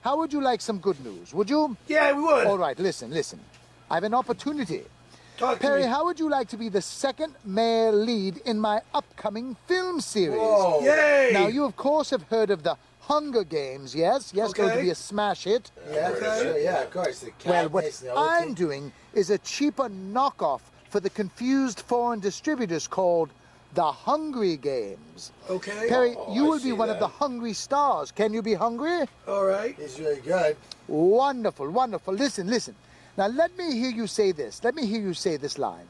Speaker 8: how would you like some good news? Would you?
Speaker 5: Yeah, we would.
Speaker 8: All right, listen. I have an opportunity.
Speaker 5: Talk to
Speaker 8: Perry,
Speaker 5: me.
Speaker 8: how would you like to be the second male lead in my upcoming film series?
Speaker 3: Whoa.
Speaker 5: Yay!
Speaker 8: Now, you of course have heard of the Hunger Games, yes? Yes, going to
Speaker 5: Okay.
Speaker 8: be a smash hit.
Speaker 3: Yeah,
Speaker 5: Okay.
Speaker 3: sure, yeah, of course. The
Speaker 8: Well, what
Speaker 3: Katniss and the
Speaker 8: I'm
Speaker 3: OT.
Speaker 8: doing is a cheaper knockoff for the confused foreign distributors called the Hungry Games.
Speaker 5: Okay.
Speaker 8: Perry,
Speaker 4: Oh,
Speaker 8: you
Speaker 4: I
Speaker 8: will be
Speaker 4: see
Speaker 8: one of
Speaker 4: that.
Speaker 8: the hungry stars. Can you be hungry?
Speaker 5: All right.
Speaker 3: He's really good.
Speaker 8: Wonderful. Listen. Now let me hear you say this. Let me hear you say this line.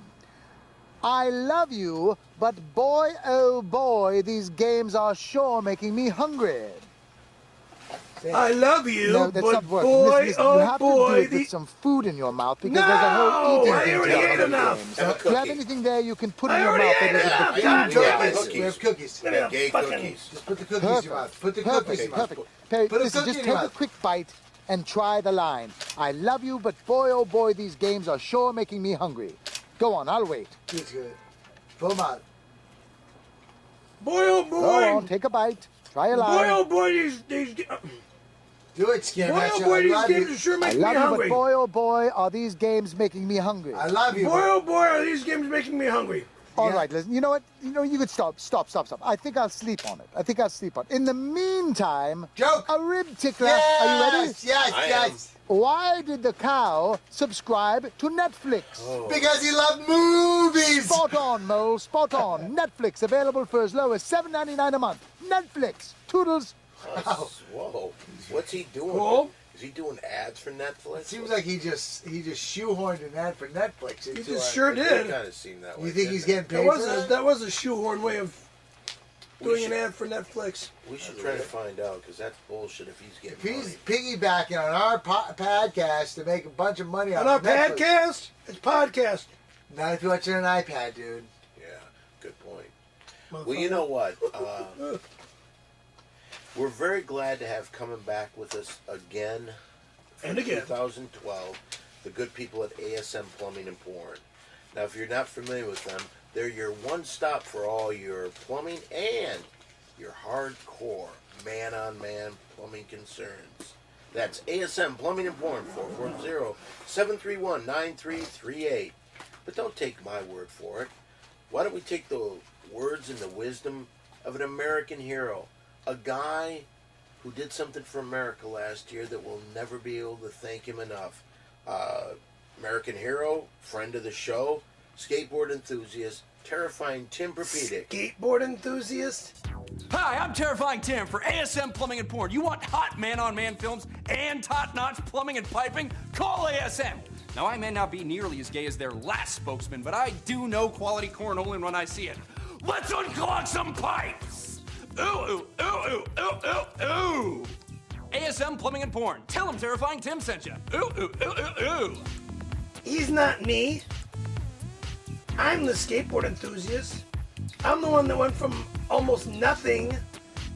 Speaker 8: I love you, but boy, oh boy, these games are sure making me hungry.
Speaker 5: I love you,
Speaker 8: No, that's
Speaker 5: but
Speaker 8: not working.
Speaker 5: boy,
Speaker 8: Listen,
Speaker 5: oh
Speaker 8: you have to do
Speaker 5: boy,
Speaker 8: it with some food in your mouth because there's a
Speaker 5: No,
Speaker 8: whole eating
Speaker 5: I
Speaker 8: thing
Speaker 5: already
Speaker 8: to
Speaker 5: ate
Speaker 8: the
Speaker 5: enough.
Speaker 8: games.
Speaker 4: Have a
Speaker 8: Do you have
Speaker 4: cookie.
Speaker 8: anything there you can put
Speaker 5: I
Speaker 8: in your
Speaker 5: already
Speaker 8: mouth
Speaker 5: ate
Speaker 8: that is
Speaker 5: enough.
Speaker 8: a
Speaker 5: God
Speaker 8: food
Speaker 5: damn
Speaker 8: grade?
Speaker 5: it.
Speaker 3: Cookies. We have cookies.
Speaker 5: Give me a
Speaker 4: Gay
Speaker 5: fucking-
Speaker 4: cookies.
Speaker 3: Just put the cookies in your mouth. Put the cookies in your mouth.
Speaker 8: Perry,
Speaker 3: Put a
Speaker 8: listen,
Speaker 3: cookie
Speaker 8: just
Speaker 3: in your
Speaker 8: take a
Speaker 3: mouth.
Speaker 8: quick bite and try the line. I love you, but boy, oh boy, these games are sure making me hungry. Go on, I'll wait.
Speaker 3: It's good. Pull him out.
Speaker 5: Boy, oh
Speaker 8: Go
Speaker 5: boy.
Speaker 8: on, take a bite. Try a
Speaker 5: Boy,
Speaker 8: line.
Speaker 5: oh boy, these
Speaker 3: Do it, Skin
Speaker 5: boy,
Speaker 3: Matcher.
Speaker 5: oh boy,
Speaker 3: I
Speaker 5: these
Speaker 3: love
Speaker 5: games
Speaker 3: you.
Speaker 5: are sure
Speaker 8: I
Speaker 5: making me
Speaker 8: love you,
Speaker 5: hungry.
Speaker 8: but boy, oh boy, are these games making me hungry.
Speaker 3: I love you.
Speaker 5: Boy, oh boy, are these games making me hungry.
Speaker 8: All
Speaker 3: Yeah.
Speaker 8: right, listen. You know what? You could stop. I think I'll sleep on it. In the meantime,
Speaker 3: Joke.
Speaker 8: a rib tickler.
Speaker 3: Yes,
Speaker 8: Are you ready?
Speaker 3: yes,
Speaker 4: I
Speaker 3: yes.
Speaker 8: Why did the cow subscribe to Netflix?
Speaker 3: Because he loved movies.
Speaker 8: Spot on, Mole. Spot on. Netflix available for as low as $7.99 a month. Netflix. Toodles.
Speaker 4: Whoa. What's he doing?
Speaker 5: Cool.
Speaker 4: Is he doing ads for Netflix?
Speaker 3: It seems like he just shoehorned an ad for Netflix.
Speaker 5: He
Speaker 3: into
Speaker 5: just
Speaker 3: our-
Speaker 5: sure
Speaker 4: It
Speaker 5: did.
Speaker 4: kind of seemed that way.
Speaker 3: You think he's
Speaker 4: didn't
Speaker 3: getting paid for that?
Speaker 5: That was a shoehorn way of doing an
Speaker 4: should-
Speaker 5: ad for Netflix.
Speaker 4: it? We should try to find out because that's bullshit if he's getting
Speaker 3: If he's
Speaker 4: money.
Speaker 3: piggybacking on our podcast to make a bunch of money
Speaker 5: On
Speaker 3: on
Speaker 5: our
Speaker 3: Netflix.
Speaker 5: podcast, it's podcast.
Speaker 3: Not if you're watching an iPad, dude.
Speaker 4: Yeah, good point. Well, you know what? We're very glad to have coming back with us again.
Speaker 5: And again.
Speaker 4: 2012, the good people at ASM Plumbing and Porn. Now, if you're not familiar with them, they're your one stop for all your plumbing and your hardcore man-on-man plumbing concerns. That's ASM Plumbing and Porn, 440-731-9338. But don't take my word for it. Why don't we take the words and the wisdom of an American hero, a guy who did something for America last year that we'll never be able to thank him enough. American hero, friend of the show, skateboard enthusiast, terrifying Tim Propedic.
Speaker 5: Skateboard enthusiast.
Speaker 9: Hi, I'm Terrifying Tim for ASM Plumbing and Porn. You want hot man-on-man films and top-notch plumbing and piping? Call ASM. Now, I may not be nearly as gay as their last spokesman, but I do know quality cornholing when I see it. Let's unclog some pipes! Ooh, ooh, ooh, ooh, ooh, ooh, ooh! ASM Plumbing and Porn. Tell them Terrifying Tim sent you. Ooh, ooh, ooh, ooh, ooh!
Speaker 5: He's not me. I'm the skateboard enthusiast. I'm the one that went from almost nothing,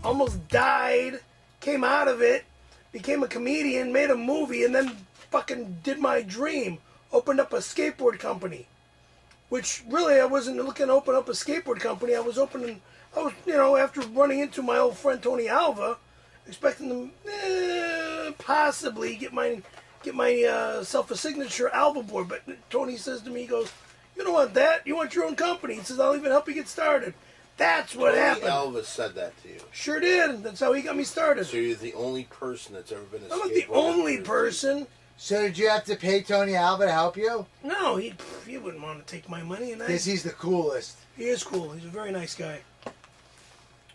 Speaker 5: almost died, came out of it, became a comedian, made a movie, and then fucking did my dream. Opened up a skateboard company. Which really I wasn't looking to open up a skateboard company. I was, after running into my old friend Tony Alva, expecting to possibly get myself a signature Alva board. But Tony says to me, he goes, "You don't want that. You want your own company." He says, "I'll even help you get started." That's what happened.
Speaker 4: Elvis said that to you.
Speaker 5: Sure did. That's how he got me started.
Speaker 4: So you're the only person that's ever been a
Speaker 5: I'm not the
Speaker 4: skateboard
Speaker 5: only
Speaker 4: enthusiast.
Speaker 5: person.
Speaker 3: So did you have to pay Tony Alva to help you?
Speaker 5: No, he wouldn't want to take my money, and
Speaker 3: Because he's the coolest.
Speaker 5: he is cool. He's a very nice guy.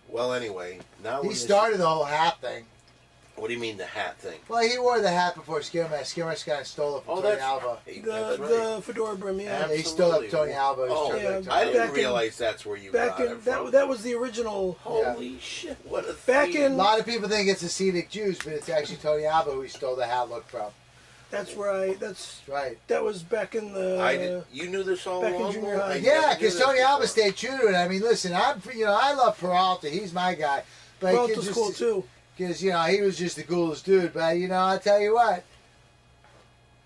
Speaker 4: Well, anyway, now
Speaker 3: He
Speaker 4: when
Speaker 3: started the whole hat thing.
Speaker 4: What do you mean the hat thing?
Speaker 3: Well, he wore the hat before Scaremaster. Scaremaster kind of stole it from Tony Alva.
Speaker 4: That's right.
Speaker 5: The fedora brim, yeah.
Speaker 3: He stole it from Tony Alva.
Speaker 4: Oh,
Speaker 5: Yeah,
Speaker 4: I didn't
Speaker 5: back in-
Speaker 4: realize that's where you got it from.
Speaker 5: that was the original.
Speaker 4: Holy shit! What a
Speaker 5: Back
Speaker 4: theme.
Speaker 5: in-
Speaker 3: A lot of people think it's Hasidic Jews, but it's actually Tony Alva who he stole the hat look from.
Speaker 5: That's where that's
Speaker 3: right.
Speaker 5: That was back in the.
Speaker 4: You knew this all
Speaker 5: back in
Speaker 4: along?
Speaker 5: junior high.
Speaker 3: Yeah, because Tony Alva stayed true to it. I mean, listen, I love Peralta. He's my guy. But
Speaker 5: Peralta's cool too.
Speaker 3: Because, he was just the coolest dude. But, I'll tell you what.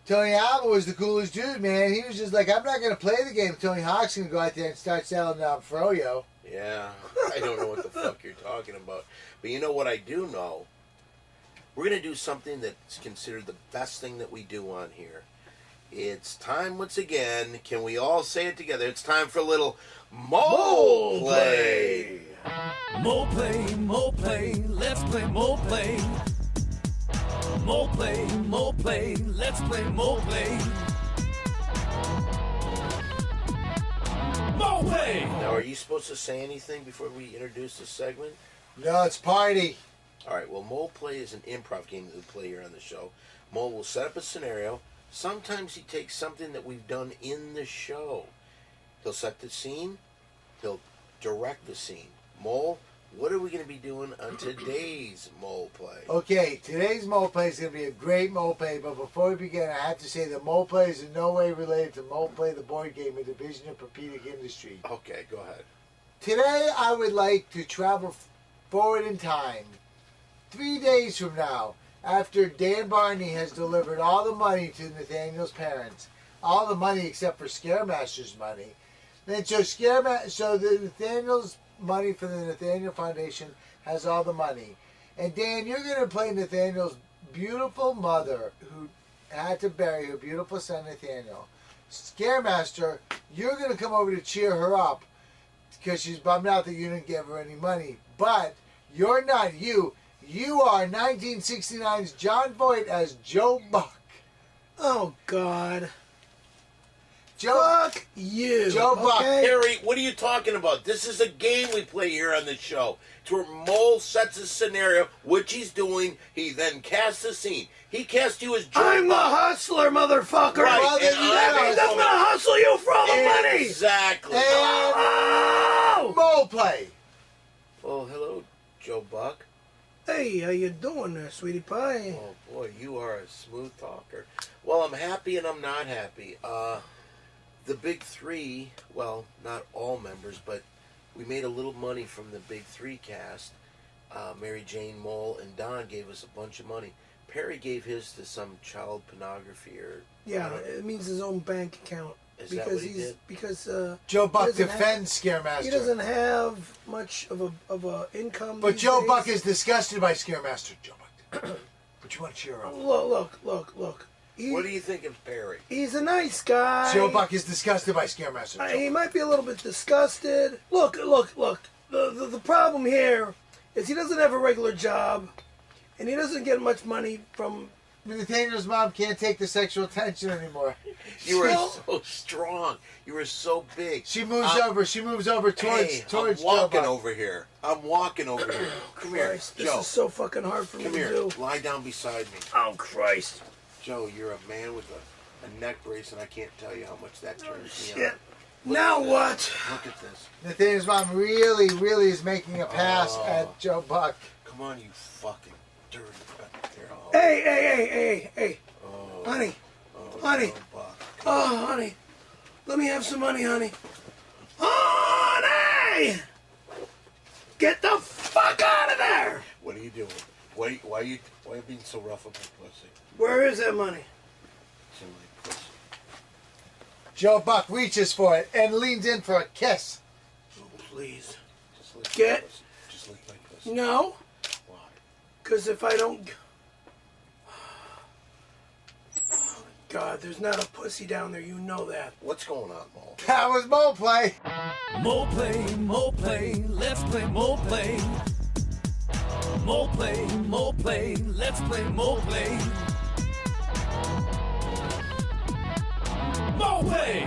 Speaker 3: Tony Alva was the coolest dude, man. He was just like, I'm not going to play the game. Tony Hawk's going to go out there and start selling froyo.
Speaker 4: Yeah, I don't know what the fuck you're talking about. But you know what I do know? We're going to do something that's considered the best thing that we do on here. It's time once again. Can we all say it together? It's time for a little mole play.
Speaker 2: Mole play, let's play mole play. Mole play, let's play mole play. Mole play!
Speaker 4: Now, are you supposed to say anything before we introduce the segment?
Speaker 3: No, it's party.
Speaker 4: All right, well, Mole Play is an improv game that we play here on the show. Mole will set up a scenario. Sometimes he takes something that we've done in the show. He'll set the scene. He'll direct the scene. Mole, what are we going to be doing on today's Mole Play?
Speaker 3: Okay, today's Mole Play is going to be a great Mole Play, but before we begin, I have to say that Mole Play is in no way related to Mole Play, the board game, a division of Propedic Industry.
Speaker 4: Okay, go ahead.
Speaker 3: Today, I would like to travel forward in time. 3 days from now, after Dan Barney has delivered all the money to Nathaniel's parents, all the money except for Scaremaster's money, then so the Nathaniel's money for the Nathaniel Foundation has all the money. And Dan, you're going to play Nathaniel's beautiful mother who had to bury her beautiful son Nathaniel. Scaremaster, you're going to come over to cheer her up because she's bummed out that you didn't give her any money. But you're not you. You are 1969's John Voight as Joe Buck.
Speaker 5: Oh, God.
Speaker 3: Fuck
Speaker 5: you.
Speaker 3: Joe Buck.
Speaker 4: Harry, what are you talking about? This is a game we play here on the show. It's where Mole sets a scenario, which he's doing. He then casts a scene. He cast you as Joe
Speaker 5: I'm the
Speaker 4: Buck.
Speaker 5: hustler, motherfucker.
Speaker 4: Right,
Speaker 3: Well,
Speaker 4: and
Speaker 5: That means I'm going to hustle you for all the money.
Speaker 4: Exactly.
Speaker 3: And
Speaker 5: Oh!
Speaker 3: Mole Play.
Speaker 4: Well, hello, Joe Buck.
Speaker 5: Hey, how you doing there, sweetie pie?
Speaker 4: Oh, boy, you are a smooth talker. Well, I'm happy and I'm not happy. The Big Three, well, not all members, but we made a little money from the Big Three cast. Mary Jane, Mole, and Don gave us a bunch of money. Perry gave his to some child pornography or...
Speaker 5: Yeah, it means his own bank account.
Speaker 4: Is that what he did?
Speaker 5: Because
Speaker 3: Joe Buck
Speaker 5: doesn't
Speaker 3: defends Scaremaster.
Speaker 5: he doesn't have much of a income.
Speaker 3: But
Speaker 5: these
Speaker 3: Joe
Speaker 5: days.
Speaker 3: Buck is disgusted by Scaremaster. Joe Buck. But you want to cheer her up.
Speaker 5: Look.
Speaker 4: What do you think of Perry?
Speaker 5: He's a nice guy.
Speaker 3: Joe Buck is disgusted by Scaremaster.
Speaker 5: He might be a little bit disgusted. Look. The problem here is he doesn't have a regular job, and he doesn't get much money from.
Speaker 3: Nathaniel's mom can't take the sexual tension anymore.
Speaker 4: You were so strong. You were so big.
Speaker 3: She moves over. She moves over towards
Speaker 4: I'm
Speaker 3: Joe
Speaker 4: walking
Speaker 3: Buck.
Speaker 4: over here. I'm walking over here. Come here,
Speaker 5: Christ, this
Speaker 4: Joe.
Speaker 5: is so fucking hard for me
Speaker 4: Come
Speaker 5: to
Speaker 4: here.
Speaker 5: do.
Speaker 4: Lie down beside me.
Speaker 5: Oh Christ!
Speaker 4: Joe, you're a man with a neck brace, and I can't tell you how much that turns me
Speaker 5: Shit.
Speaker 4: on.
Speaker 5: Now what?
Speaker 4: Look at this.
Speaker 3: Nathaniel's mom really is making a pass at Joe Buck.
Speaker 4: Come on, you fucking dirty fucking girl.
Speaker 5: Hey!
Speaker 4: Oh,
Speaker 5: Honey.
Speaker 4: oh,
Speaker 5: Honey.
Speaker 4: Joe Buck.
Speaker 5: Oh, honey. Let me have some money, honey. Honey! Get the fuck out of there!
Speaker 4: What are you doing? Why are you being so rough with my pussy?
Speaker 5: Where is that money?
Speaker 4: It's in my pussy.
Speaker 3: Joe Buck reaches for it and leans in for a kiss.
Speaker 4: Oh, please. Just lick
Speaker 5: Get-
Speaker 4: my pussy. Just lick my pussy.
Speaker 5: No,
Speaker 4: Why?
Speaker 5: because if I don't... Oh, God, there's not a pussy down there, you know that.
Speaker 4: What's going on, Mole?
Speaker 3: That was Mole Play.
Speaker 2: Mole play, let's play mole play. Mole play, let's play mole play. Mole play!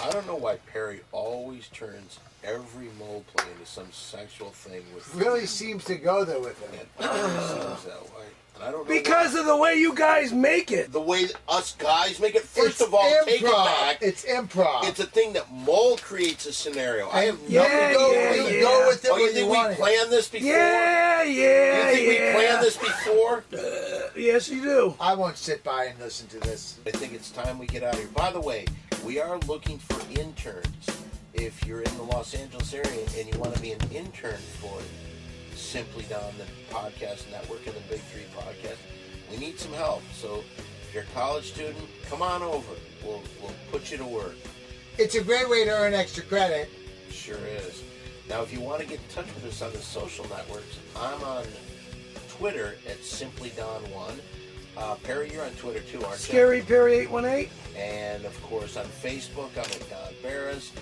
Speaker 4: I don't know why Perry always turns every mole play into some sexual thing with
Speaker 3: Really seems to go there with him.
Speaker 4: It always seems that way. And I don't know
Speaker 5: Because of the way you guys make it.
Speaker 4: the way that us guys make it. First
Speaker 3: It's
Speaker 4: of all,
Speaker 3: improv.
Speaker 4: take it back.
Speaker 3: It's improv.
Speaker 4: It's a thing that Mole creates a scenario. I have
Speaker 5: Yeah,
Speaker 4: nothing to
Speaker 3: go,
Speaker 4: do
Speaker 5: yeah,
Speaker 4: with
Speaker 3: you
Speaker 4: it.
Speaker 3: go with it
Speaker 4: Oh,
Speaker 3: when
Speaker 4: you
Speaker 3: you
Speaker 4: think
Speaker 3: want
Speaker 4: we
Speaker 3: it.
Speaker 4: planned this before?
Speaker 5: Yeah,
Speaker 4: You think we planned this before?
Speaker 5: Yes, you do.
Speaker 3: I won't sit by and listen to this.
Speaker 4: I think it's time we get out of here. By the way, we are looking for interns. If you're in the Los Angeles area and you want to be an intern for Simply Don, the podcast network, and the Big Three podcast, we need some help. So if you're a college student, come on over. We'll put you to work.
Speaker 3: It's a great way to earn extra credit.
Speaker 4: Sure is. Now, if you want to get in touch with us on the social networks, I'm on Twitter at SimplyDon1. Perry, you're on Twitter too, aren't you?
Speaker 5: Scary Perry 818.
Speaker 4: And of course on Facebook, I'm at Don Barris.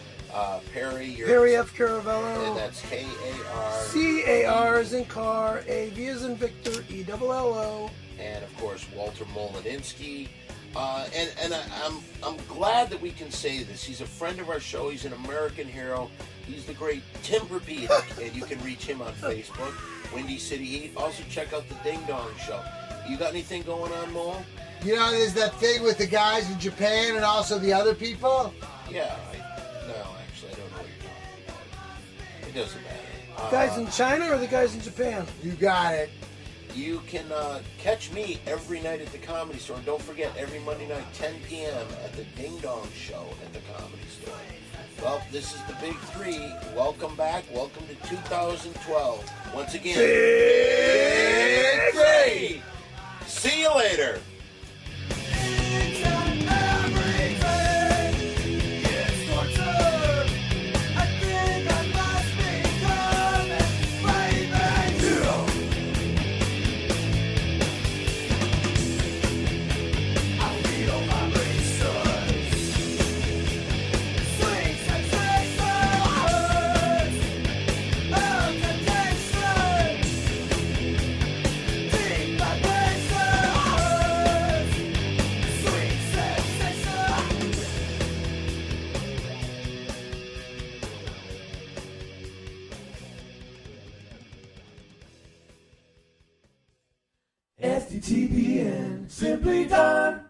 Speaker 4: Perry, you're
Speaker 5: Perry F.
Speaker 4: and
Speaker 5: Caravello.
Speaker 4: that's K-A-R.
Speaker 5: C-A-R as in car, A-V as in Victor, E-double-L-O.
Speaker 4: And of course Walter Molinski. I'm glad that we can say this. He's a friend of our show. He's an American hero. He's the great Timberpedic, and you can reach him on Facebook. Windy City Heat. Also check out the Ding Dong Show. You got anything going on, Mole?
Speaker 3: You know, there's that thing with the guys in Japan and also the other people.
Speaker 4: Yeah. No, actually, I don't know what you're talking about. It doesn't matter.
Speaker 5: Guys in China or the guys in Japan?
Speaker 3: You got it.
Speaker 4: You can catch me every night at the Comedy Store. And don't forget, every Monday night, 10 p.m. at the Ding Dong Show at the Comedy Store. Well, this is the Big Three. Welcome back. Welcome to 2012. Once again, Big Three. See you later.
Speaker 2: FTTPN, Simply Don.